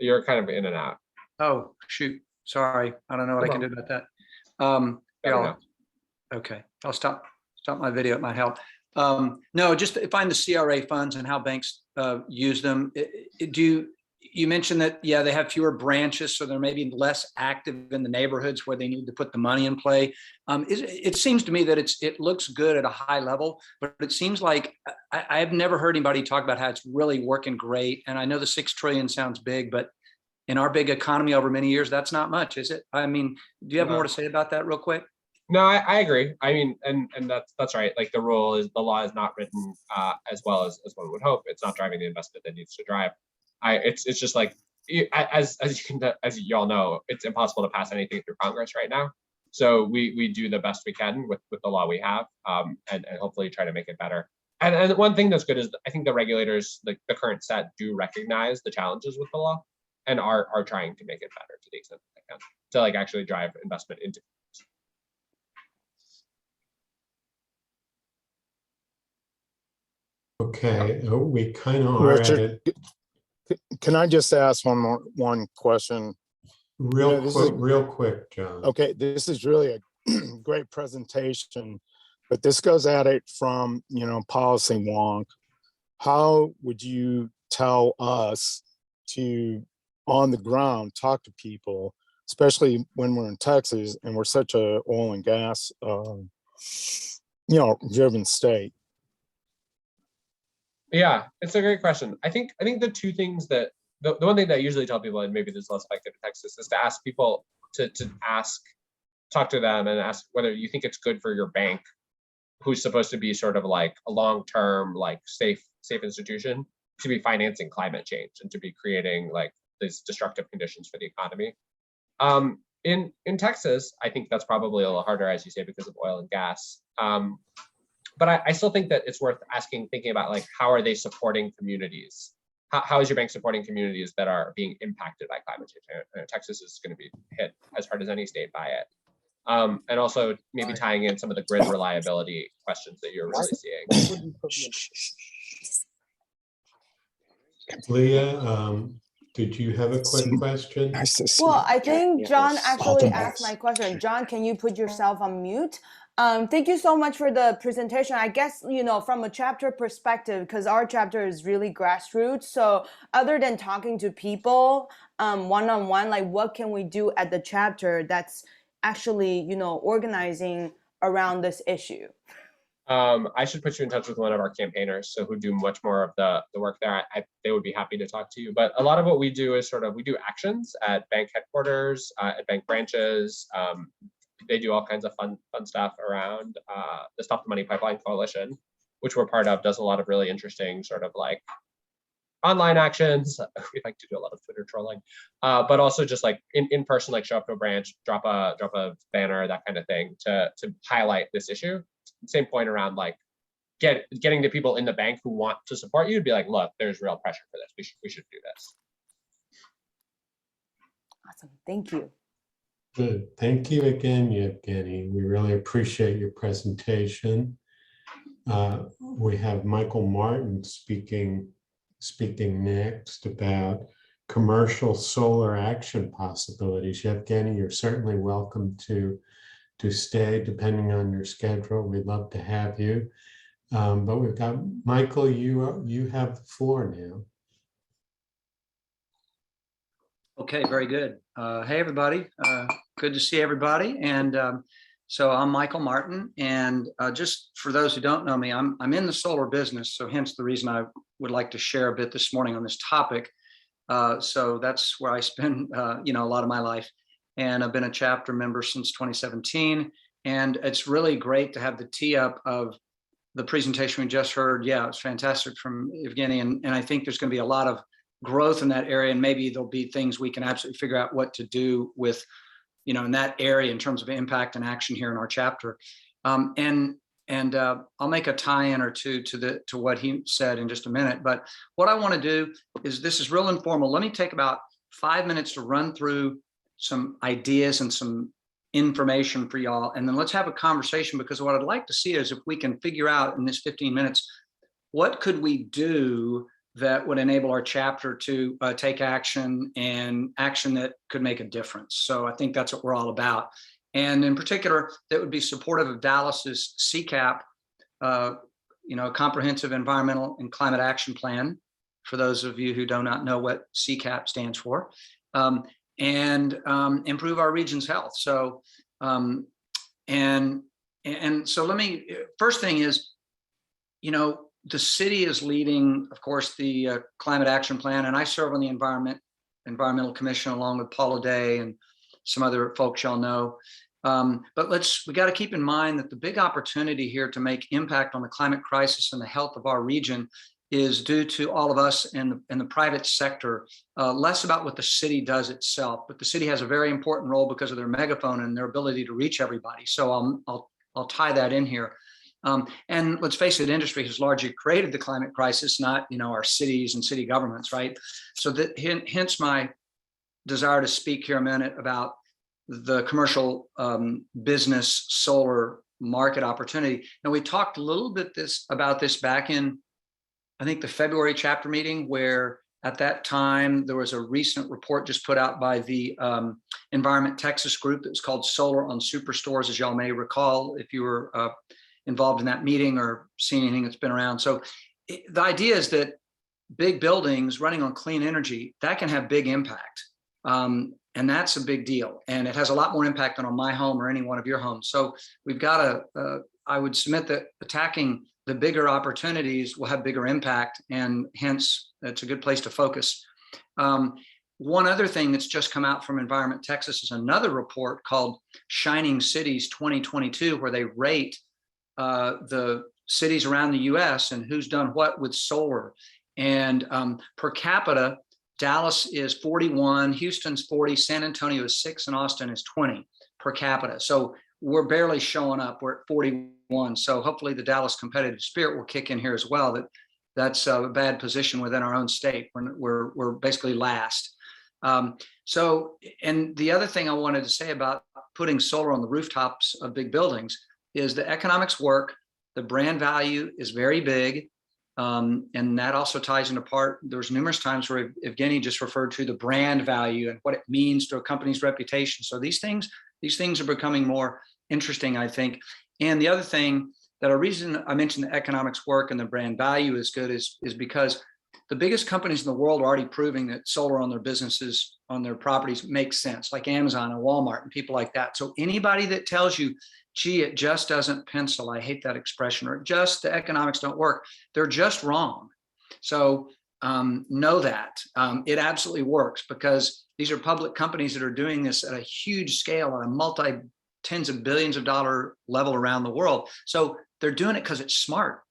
You're kind of in and out. Oh, shoot. Sorry. I don't know what I can do about that. Yeah, okay. I'll stop my video. It might help. No, just find the CRA funds and how banks use them. You mentioned that, yeah, they have fewer branches, so they're maybe less active in the neighborhoods where they need to put the money in play. It seems to me that it looks good at a high level, but it seems like I've never heard anybody talk about how it's really working great. And I know the $6 trillion sounds big, but in our big economy over many years, that's not much, is it? I mean, do you have more to say about that real quick? No, I agree. I mean, and that's right. Like the law is not written as well as one would hope. It's not driving the investment that needs to drive. It's just like as you all know, it's impossible to pass anything through Congress right now. So we do the best we can with the law we have, and hopefully try to make it better. And one thing that's good is I think the regulators, like the current set, do recognize the challenges with the law and are trying to make it better to the extent that they can to like actually drive investment into. Okay, we kind of are at Richard, it. can I just ask one question? Real quick, John. Okay, this is really a great presentation, but this goes at it from, policy wonk. How would you tell us to, on the ground, talk to people, especially when we're in Texas and we're such a oil and gas, driven state? Yeah, it's a great question. I think the two things that the one thing that I usually tell people, and maybe this is less effective in Texas, is to ask people to talk to them and ask whether you think it's good for your bank, who's supposed to be sort of like a long-term, like safe institution, to be financing climate change and to be creating like these destructive conditions for the economy. In Texas, I think that's probably a little harder, as you say, because of oil and gas. But I still think that it's worth thinking about, like, how are they supporting communities? How is your bank supporting communities that are being impacted by climate change? Texas is going to be hit as hard as any state by it. And also maybe tying in some of the grid reliability questions that you're really seeing. Leah, did you have a quick question? Well, I think John actually asked my question. John, can you put yourself on mute? Thank you so much for the presentation. I guess, from a chapter perspective, because our chapter is really grassroots. So other than talking to people one-on-one, like what can we do at the chapter that's actually, organizing around this issue? I should put you in touch with one of our campaigners, so who do much more of the work there. They would be happy to talk to you. But a lot of what we do is we do actions at bank headquarters, at bank branches. They do all kinds of fun stuff around the Stop the Money Pipeline Coalition, which we're part of, does a lot of really interesting like online actions. We like to do a lot of Twitter trolling, but also just like in person, like show up to a branch, drop a banner, that kind of thing to highlight this issue. Same point around like getting the people in the bank who want to support you to be like, look, there's real pressure for this. We should do this. Awesome, thank you. Good. Thank you again, Yevgeny. We really appreciate your presentation. We have Michael Martin speaking next about commercial solar action possibilities. Yevgeny, you're certainly welcome to stay depending on your schedule. We'd love to have you. But we've got Michael, you have the floor now. Okay, very good. Hey, everybody. Good to see everybody. And so I'm Michael Martin. And just for those who don't know me, I'm in the solar business. So hence the reason I would like to share a bit this morning on this topic. So that's where I spend, a lot of my life. And I've been a chapter member since 2017. And it's really great to have the tee up of the presentation we just heard. Yeah, it's fantastic from Yevgeny. And I think there's going to be a lot of growth in that area, and maybe there'll be things we can absolutely figure out what to do with, in that area in terms of impact and action here in our chapter. And I'll make a tie-in or two to what he said in just a minute. But what I want to do is, this is real informal. Let me take about 5 minutes to run through some ideas and some information for y'all, and then let's have a conversation, because what I'd like to see is if we can figure out in this 15 minutes, what could we do that would enable our chapter to take action, and action that could make a difference. So I think that's what we're all about. And in particular, that would be supportive of Dallas's CCAP, Comprehensive Environmental and Climate Action Plan, for those of you who do not know what CCAP stands for, and improve our region's health. So, and so let me, first thing is, the city is leading, of course, the Climate Action Plan, and I serve on the Environmental Commission along with Paula Day and some other folks y'all know. But we got to keep in mind that the big opportunity here to make impact on the climate crisis and the health of our region is due to all of us and the private sector, less about what the city does itself, but the city has a very important role because of their megaphone and their ability to reach everybody. So I'll tie that in here. And let's face it, industry has largely created the climate crisis, not our cities and city governments, right? So hence my desire to speak here a minute about the commercial business solar market opportunity. Now, we talked a little bit about this back in I think, the February chapter meeting, where at that time there was a recent report just put out by the Environment Texas group that was called Solar on Superstores, as y'all may recall if you were involved in that meeting or seen anything that's been around. So the idea is that big buildings running on clean energy, that can have big impact. And that's a big deal. And it has a lot more impact than on my home or any one of your homes. So we've got to, I would submit that attacking the bigger opportunities will have bigger impact, and hence it's a good place to focus. One other thing that's just come out from Environment Texas is another report called Shining Cities 2022, where they rate the cities around the US and who's done what with solar. And per capita, Dallas is 41, Houston's 40, San Antonio is 6, and Austin is 20 per capita. So we're barely showing up. We're at 41. So hopefully the Dallas competitive spirit will kick in here as well. That's a bad position within our own state. We're basically last. So, and the other thing I wanted to say about putting solar on the rooftops of big buildings is the economics work. The brand value is very big. And that also ties into part. There's numerous times where Yevgeny just referred to the brand value and what it means to a company's reputation. So these things are becoming more interesting, I think. And the other thing, that a reason I mentioned the economics work and the brand value is good is because the biggest companies in the world are already proving that solar on their businesses, on their properties makes sense, like Amazon and Walmart and people like that. So anybody that tells you, gee, it just doesn't pencil, I hate that expression, or just the economics don't work, they're just wrong. So know that it absolutely works, because these are public companies that are doing this at a huge scale on a multi-tens of billions of dollar level around the world. So they're doing it because it's smart.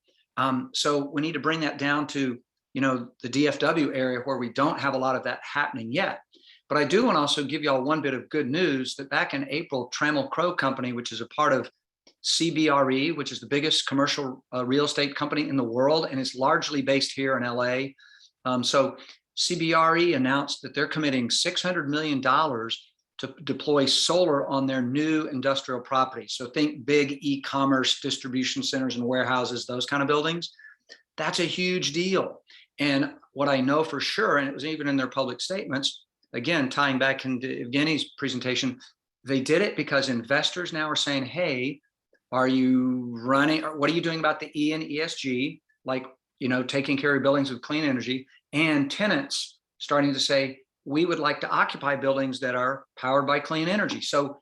So we need to bring that down to, the DFW area where we don't have a lot of that happening yet. But I do want to also give y'all one bit of good news that back in April, Trammell Crow Company, which is a part of CBRE, which is the biggest commercial real estate company in the world, and is largely based here in LA. So CBRE announced that they're committing $600 million to deploy solar on their new industrial properties. So think big e-commerce distribution centers and warehouses, those kind of buildings. That's a huge deal. And what I know for sure, and it was even in their public statements, again, tying back into Evgeny's presentation, they did it because investors now are saying, hey, are you running, or what are you doing about the E and ESG, like, taking care of buildings with clean energy, and tenants starting to say, we would like to occupy buildings that are powered by clean energy. So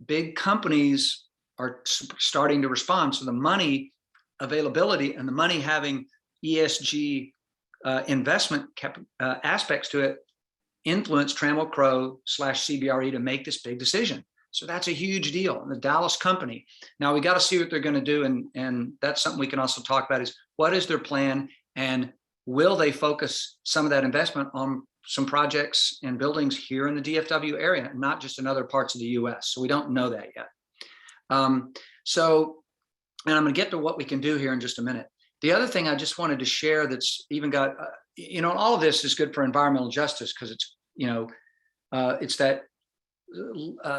big companies are starting to respond. So the money availability and the money having ESG investment aspects to it influence Trammell Crow / CBRE to make this big decision. So that's a huge deal. And the Dallas company, now we got to see what they're going to do. And that's something we can also talk about, is what is their plan, and will they focus some of that investment on some projects and buildings here in the DFW area, not just in other parts of the US. So we don't know that yet. And I'm going to get to what we can do here in just a minute. The other thing I just wanted to share that's even got, all of this is good for environmental justice, because it's, it's that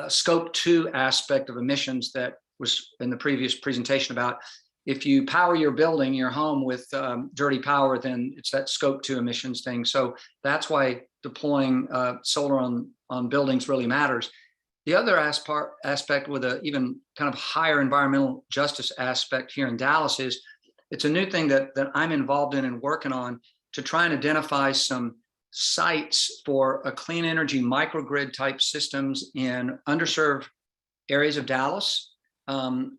scope 2 aspect of emissions that was in the previous presentation about, if you power your building, your home with dirty power, then it's that scope 2 emissions thing. So that's why deploying solar on buildings really matters. The other aspect with a even kind of higher environmental justice aspect here in Dallas is, it's a new thing that I'm involved in and working on, to try and identify some sites for a clean energy microgrid type systems in underserved areas of Dallas,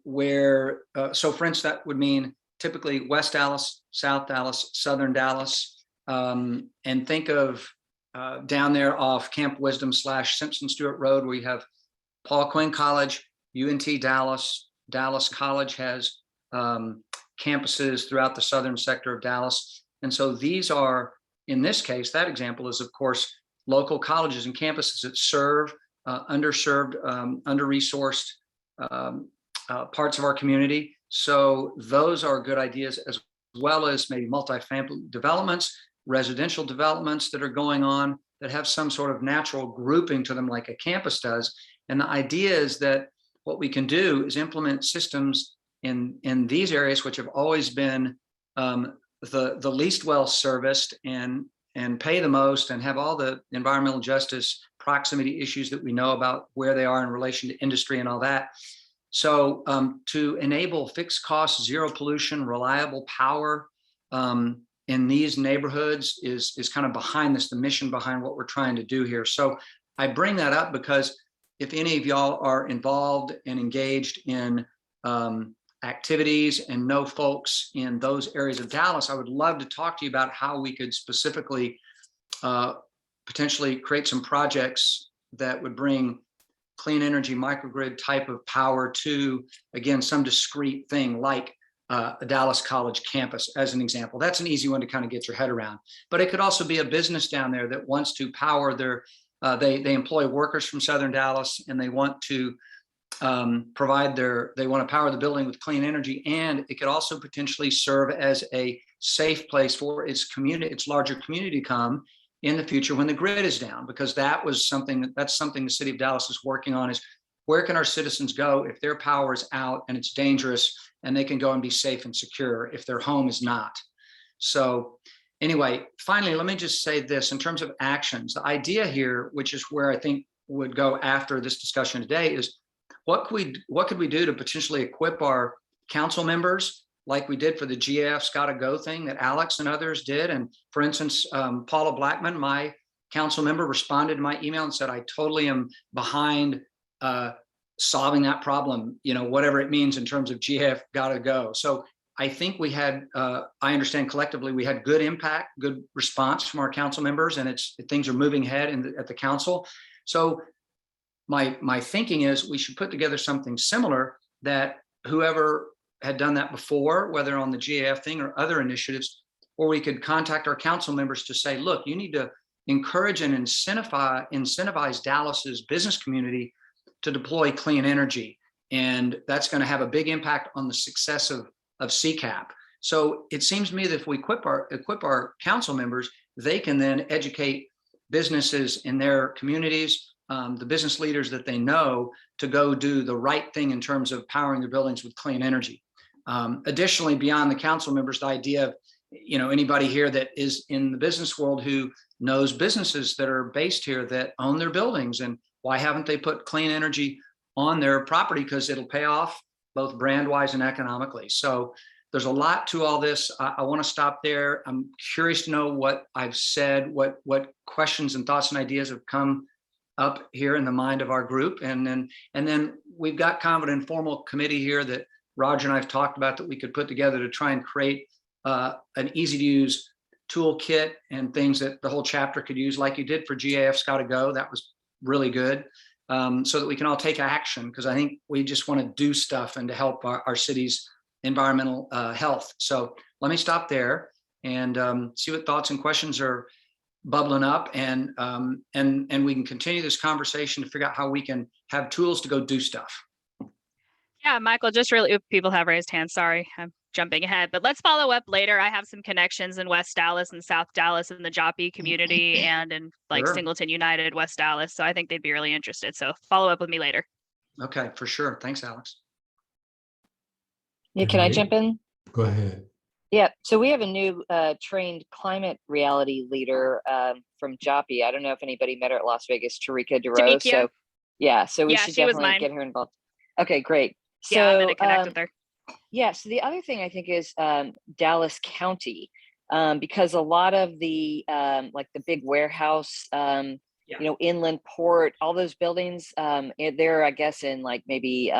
where, so for instance, that would mean typically West Dallas, South Dallas, Southern Dallas, and think of down there off Camp Wisdom / Simpson Stewart Road, where you have Paul Quinn College, UNT Dallas, Dallas College has campuses throughout the southern sector of Dallas. And so these are, in this case, that example is, of course, local colleges and campuses that serve underserved, under-resourced parts of our community. So those are good ideas, as well as maybe multifamily developments, residential developments that are going on that have some sort of natural grouping to them, like a campus does. And the idea is that what we can do is implement systems in these areas, which have always been the least well serviced and pay the most and have all the environmental justice proximity issues that we know about where they are in relation to industry and all that. So to enable fixed cost, zero pollution, reliable power in these neighborhoods is kind of behind this, the mission behind what we're trying to do here. So I bring that up because if any of y'all are involved and engaged in activities and know folks in those areas of Dallas, I would love to talk to you about how we could specifically potentially create some projects that would bring clean energy microgrid type of power to, again, some discrete thing like a Dallas College campus, as an example. That's an easy one to kind of get your head around. But it could also be a business down there that wants to power their, they employ workers from Southern Dallas, and they want to they want to power the building with clean energy, and it could also potentially serve as a safe place for its community, its larger community to come in the future when the grid is down, because that's something the city of Dallas is working on, is where can our citizens go if their power is out and it's dangerous, and they can go and be safe and secure if their home is not. So anyway, finally, let me just say this in terms of actions. The idea here, which is where I think would go after this discussion today, is what could we do to potentially equip our council members like we did for the GAF's Gotta Go thing that Alex and others did. And for instance, Paula Blackman, my council member, responded to my email and said, I totally am behind solving that problem, you know, whatever it means in terms of GAF Gotta Go. So I think we had, I understand collectively, we had good impact, good response from our council members, and things are moving ahead at the council. So my thinking is we should put together something similar that whoever had done that before, whether on the GAF thing or other initiatives, or we could contact our council members to say, look, you need to encourage and incentivize Dallas's business community to deploy clean energy. And that's going to have a big impact on the success of CCAP. So it seems to me that if we equip our council members, they can then educate businesses in their communities, the business leaders that they know, to go do the right thing in terms of powering their buildings with clean energy. Additionally, beyond the council members, the idea of, you know, anybody here that is in the business world who knows businesses that are based here that own their buildings, and why haven't they put clean energy on their property? Because it'll pay off both brand wise and economically. So there's a lot to all this. I want to stop there. I'm curious to know what I've said, what questions and thoughts and ideas have come up here in the mind of our group. And then we've got kind of an informal committee here that Roger and I have talked about that we could put together to try and create an easy to use toolkit and things that the whole chapter could use, like you did for GAF's Gotta Go. That was really good, so that we can all take action, because I think we just want to do stuff and to help our city's environmental health. So let me stop there and see what thoughts and questions are bubbling up, and we can continue this conversation to figure out how we can have tools to go do stuff. Yeah, Michael, just really, people have raised hands. Sorry, I'm jumping ahead, but let's follow up later. I have some connections in West Dallas and South Dallas in the Joppy community and in like Sure. Singleton United, West Dallas. So I think they'd be really interested. So follow up with me later. Okay, for sure. Thanks, Alex. Yeah, can I jump in? Go ahead. Yeah, so we have a new trained climate reality leader from Joppy. I don't know if anybody met her at Las Vegas, Tarika DeRose. Tamikia. So yeah, so we Yeah, should she was definitely mine. get her involved. Okay, great. Yeah, I'm So, gonna connect with her. yeah, so the other thing I think is Dallas County, because a lot of the like the big warehouse, you know, inland port, all those buildings, they're, I guess, in like maybe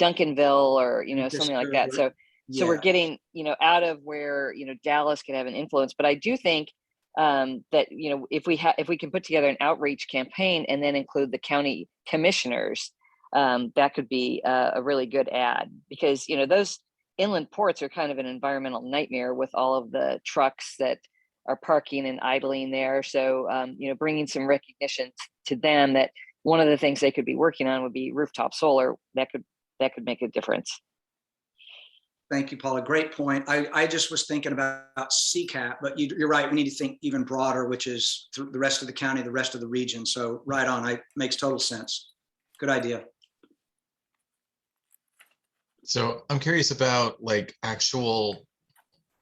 Duncanville or, you know, something like that. So we're getting, you know, out of where, you know, Dallas could have an influence. But I do think that, you know, if we can put together an outreach campaign and then include the county commissioners, that could be a really good ad, because, you know, those inland ports are kind of an environmental nightmare with all of the trucks that are parking and idling there. So, you know, bringing some recognition to them that one of the things they could be working on would be rooftop solar. That could make a difference. Thank you, Paula. Great point. I just was thinking about CCAP, but you're right. We need to think even broader, which is the rest of the county, the rest of the region. So right on. Makes total sense. Good idea. So I'm curious about like actual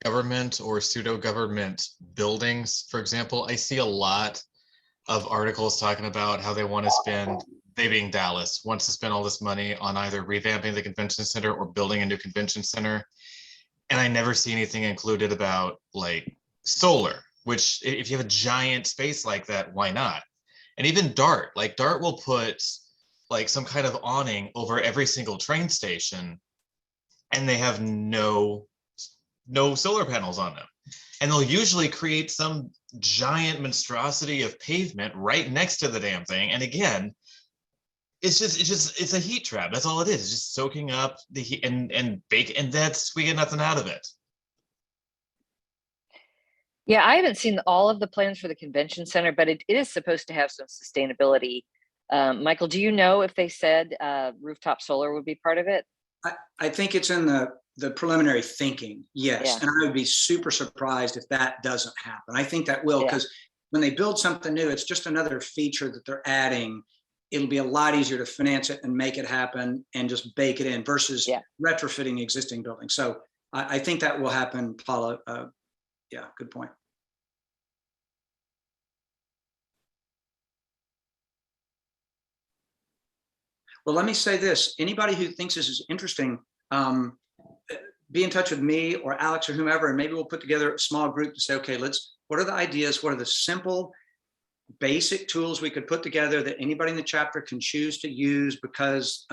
government or pseudo-government buildings, for example, I see a lot of articles talking about how they want to spend, they being Dallas, wants to spend all this money on either revamping the convention center or building a new convention center. And I never see anything included about like solar, which if you have a giant space like that, why not? And even DART, like DART will put like some kind of awning over every single train station, and they have no solar panels on them. And they'll usually create some giant monstrosity of pavement right next to the damn thing. And again, it's a heat trap. That's all it is. It's just soaking up the heat and bake, and we get nothing out of it. Yeah, I haven't seen all of the plans for the convention center, but it is supposed to have some sustainability. Michael, do you know if they said rooftop solar would be part of it? I think it's in the preliminary thinking, yes. Yeah. And I would be super surprised if that doesn't happen. I think that will, because when they build something new, it's just another feature that they're adding. It'll be a lot easier to finance it and make it happen and just bake it in versus retrofitting existing buildings. So I think that will happen, Paula. Yeah, good point. Well, let me say this. Anybody who thinks this is interesting, be in touch with me or Alex or whomever, and maybe we'll put together a small group to say, okay, what are the ideas? What are the simple, basic tools we could put together that anybody in the chapter can choose to use because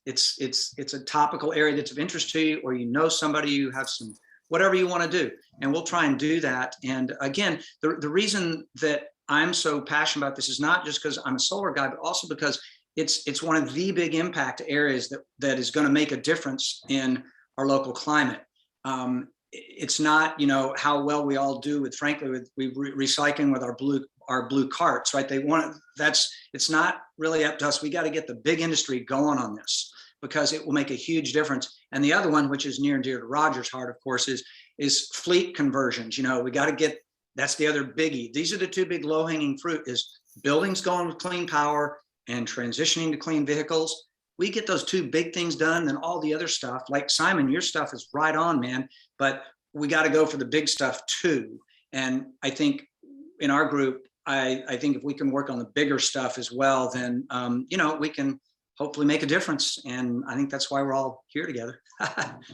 it's a topical area that's of interest to you, or you know somebody, you have some, whatever you want to do. And we'll try and do that. And again, the reason that I'm so passionate about this is not just because I'm a solar guy, but also because it's one of the big impact areas that is going to make a difference in our local climate. It's not, how well we all do with, frankly, with recycling with our blue carts, right? It's not really up to us. We got to get the big industry going on this because it will make a huge difference. And the other one, which is near and dear to Roger's heart, of course, is fleet conversions. We got to get, that's the other biggie. These are the two big low hanging fruit is buildings going with clean power and transitioning to clean vehicles. We get those two big things done, then all the other stuff, like Simon, your stuff is right on, man, but we got to go for the big stuff too. And I think in our group, I think if we can work on the bigger stuff as well, then, we can hopefully make a difference. And I think that's why we're all here together.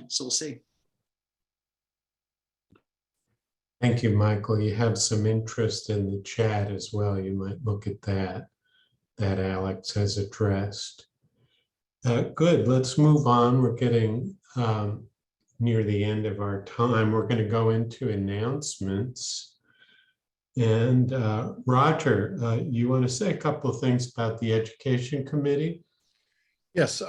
So we'll see. Thank you, Michael. You have some interest in the chat as well. You might look at that Alex has addressed. Good, let's move on. We're getting near the end of our time. We're going to go into announcements. And Roger, you want to say a couple of things about the Education Committee? Yes,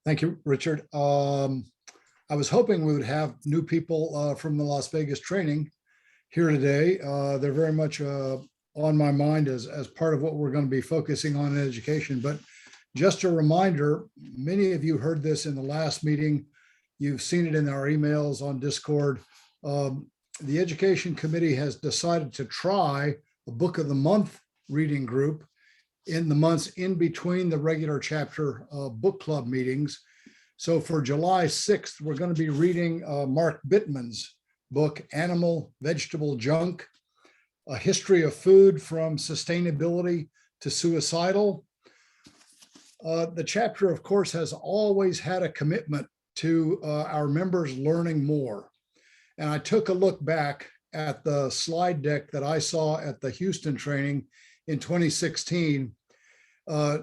thank you, Richard. I was hoping we would have new people from the Las Vegas training here today. They're very much on my mind as part of what we're going to be focusing on in education. But just a reminder, many of you heard this in the last meeting. You've seen it in our emails on Discord. The Education Committee has decided to try a Book of the Month reading group in the months in between the regular chapter book club meetings. So for July 6th, we're going to be reading Mark Bittman's book, Animal Vegetable Junk, A History of Food from Sustainability to Suicidal. The chapter, of course, has always had a commitment to our members learning more. And I took a look back at the slide deck that I saw at the Houston training in 2016.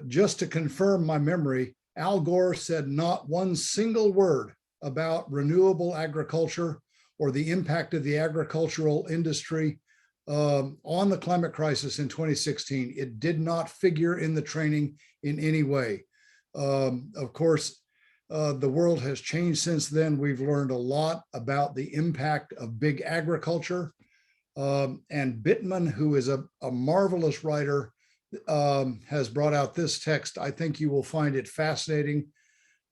Just to confirm my memory, Al Gore said not one single word about renewable agriculture or the impact of the agricultural industry on the climate crisis in 2016. It did not figure in the training in any way. Of course, the world has changed since then. We've learned a lot about the impact of big agriculture. And Bittman, who is a marvelous writer, has brought out this text. I think you will find it fascinating.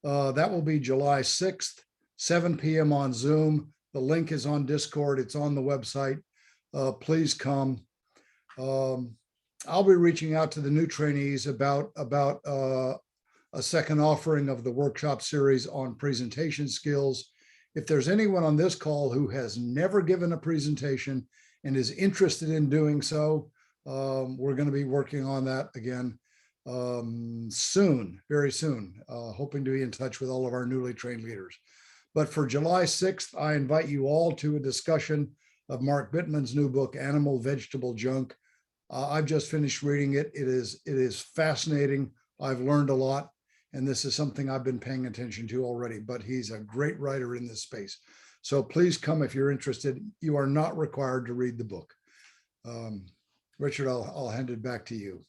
That will be July 6th, 7 p.m. on Zoom. The link is on Discord. It's on the website. Please come. I'll be reaching out to the new trainees about a second offering of the workshop series on presentation skills if there's anyone on this call who has never given a presentation and is interested in doing so, we're going to be working on that again soon, very soon, hoping to be in touch with all of our newly trained leaders. But for July 6th, I invite you all to a discussion of Mark Bittman's new book, Animal Vegetable Junk. I've just finished reading it. It is fascinating. I've learned a lot, and this is something I've been paying attention to already, but he's a great writer in this space. So please come if you're interested. You are not required to read the book. Richard, I'll hand it back to you.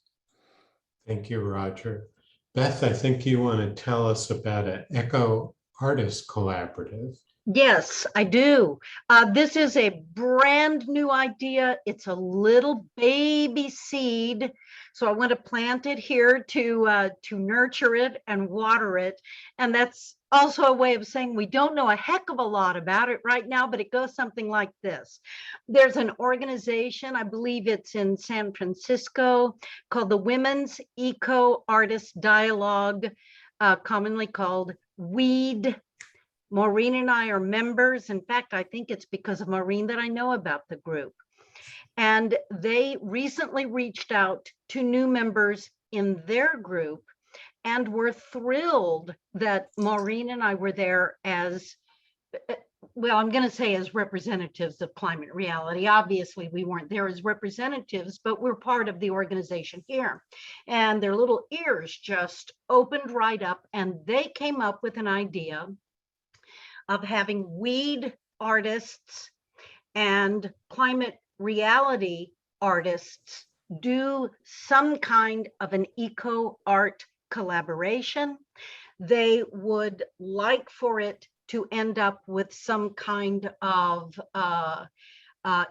Thank you, Roger. Beth, I think you want to tell us about an Echo Artist Collaborative. Yes, I do. This is a brand new idea. It's a little baby seed. So I want to plant it here to nurture it and water it. And that's also a way of saying we don't know a heck of a lot about it right now, but it goes something like this. There's an organization, I believe it's in San Francisco, called the Women's Eco Artist Dialogue, commonly called WEED. Maureen and I are members. In fact, I think it's because of Maureen that I know about the group. And they recently reached out to new members in their group and were thrilled that Maureen and I were there as, well, I'm going to say as representatives of Climate Reality. Obviously, we weren't there as representatives, but we're part of the organization here. And their little ears just opened right up, and they came up with an idea of having weed artists and climate reality artists do some kind of an eco art collaboration. They would like for it to end up with some kind of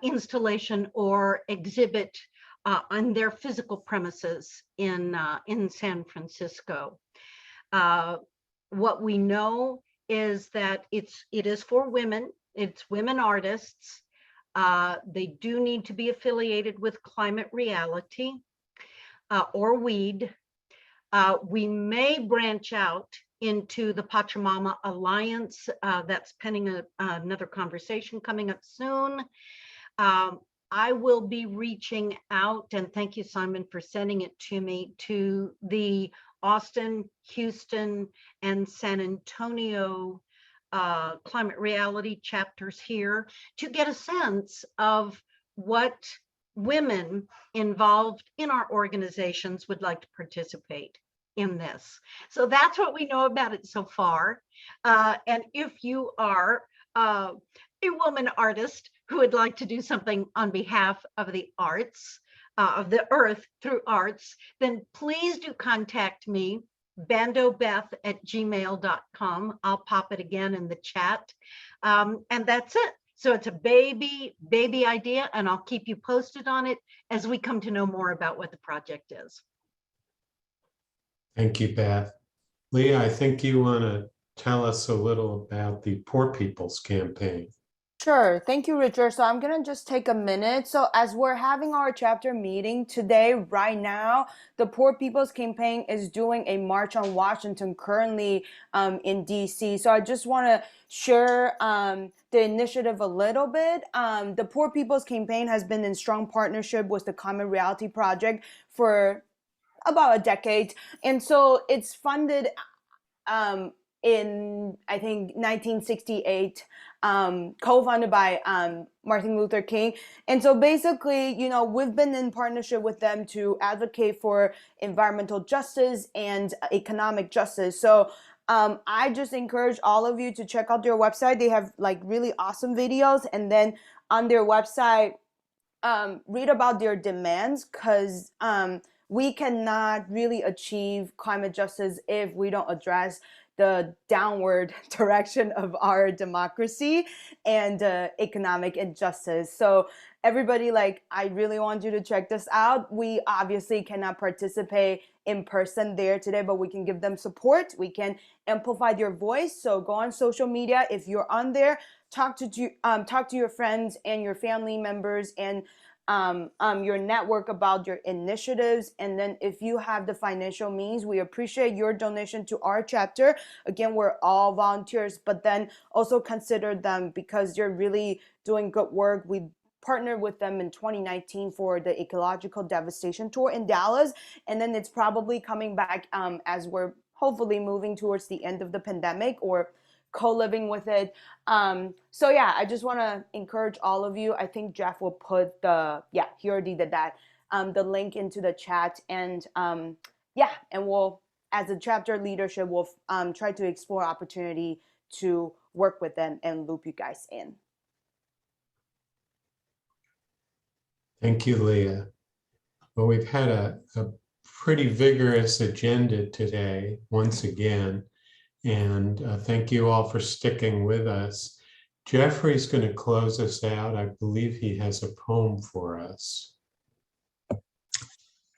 installation or exhibit on their physical premises in San Francisco. What we know is that it is for women. It's women artists. They do need to be affiliated with Climate Reality or WEED. We may branch out into the Pachamama Alliance. That's pending another conversation coming up soon. I will be reaching out, and thank you, Simon, for sending it to me, to the Austin, Houston, and San Antonio Climate Reality chapters here to get a sense of what women involved in our organizations would like to participate in this. So that's what we know about it so far. And if you are a woman artist who would like to do something on behalf of the arts, of the earth through arts, then please do contact me, bandobeth@gmail.com. I'll pop it again in the chat. And that's it. So it's a baby idea, and I'll keep you posted on it as we come to know more about what the project is. Thank you, Beth. Leah, I think you want to tell us a little about the Poor People's Campaign. Sure. Thank you, Richard. So I'm going to just take a minute. So as we're having our chapter meeting today, right now, the Poor People's Campaign is doing a march on Washington currently in DC. So I just want to share the initiative a little bit. The Poor People's Campaign has been in strong partnership with the Climate Reality Project for about a decade. And so it's funded in, I think, 1968, co-funded by Martin Luther King. And so basically, you know, we've been in partnership with them to advocate for environmental justice and economic justice. So I just encourage all of you to check out their website. They have like really awesome videos. And then on their website, read about their demands, because we cannot really achieve climate justice if we don't address the downward direction of our democracy and economic injustice. So everybody, like, I really want you to check this out. We obviously cannot participate in person there today, but we can give them support. We can amplify their voice. So go on social media. If you're on there, talk to your friends and your family members, and your network about your initiatives. And then if you have the financial means, we appreciate your donation to our chapter. Again, we're all volunteers, but then also consider them because you're really doing good work. We partnered with them in 2019 for the ecological devastation tour in Dallas. And then it's probably coming back as we're hopefully moving towards the end of the pandemic or co-living with it. So yeah, I just want to encourage all of you. I think Jeff will put he already did that, the link into the chat. And and we'll, as a chapter leadership, we'll try to explore opportunity to work with them and loop you guys in. Thank you, Leah. Well, we've had a pretty vigorous agenda today, once again. And thank you all for sticking with us. Jeffrey's going to close us out. I believe he has a poem for us.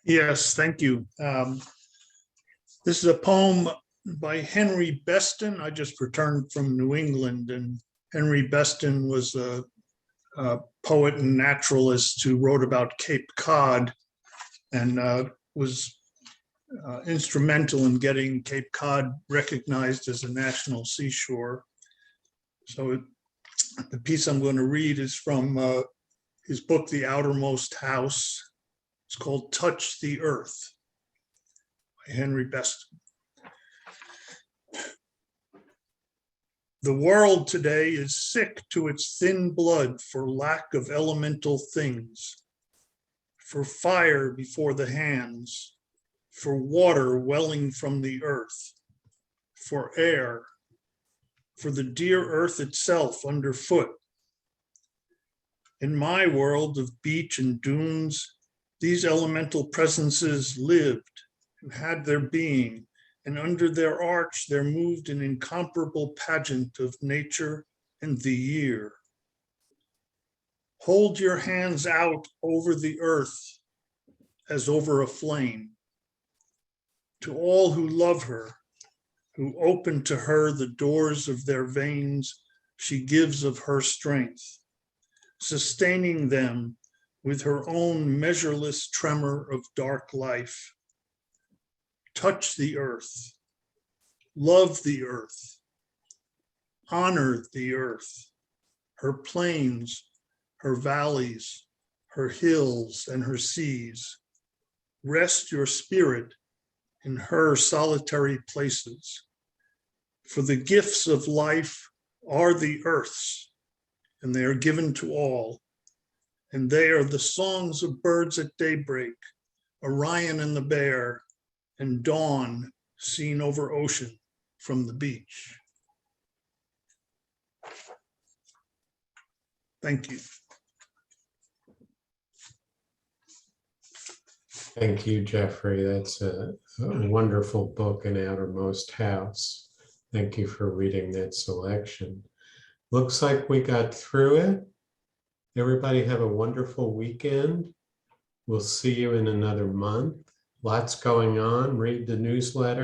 Yes, thank you. This is a poem by Henry Beston. I just returned from New England, and Henry Beston was a poet and naturalist who wrote about Cape Cod and was instrumental in getting Cape Cod recognized as a national seashore. So the piece I'm going to read is from his book, The Outermost House. It's called Touch the Earth by Henry Beston. The world today is sick to its thin blood for lack of elemental things, for fire before the hands, for water welling from the earth, for air, for the dear earth itself underfoot. In my world of beach and dunes, these elemental presences lived and had their being, and under their arch there moved an incomparable pageant of nature and the year. Hold your hands out over the earth as over a flame. To all who love her, who open to her the doors of their veins, she gives of her strength, sustaining them with her own measureless tremor of dark life. Touch the earth, love the earth, honor the earth, her plains, her valleys, her hills, and her seas. Rest your spirit in her solitary places. For the gifts of life are the earth's, and they are given to all. And they are the songs of birds at daybreak, Orion and the bear, and dawn seen over ocean from the beach. Thank you. Thank you, Jeffrey. That's a wonderful book, An Outermost House. Thank you for reading that selection. Looks like we got through it. Everybody have a wonderful weekend. We'll see you in another month. Lots going on. Read the newsletter.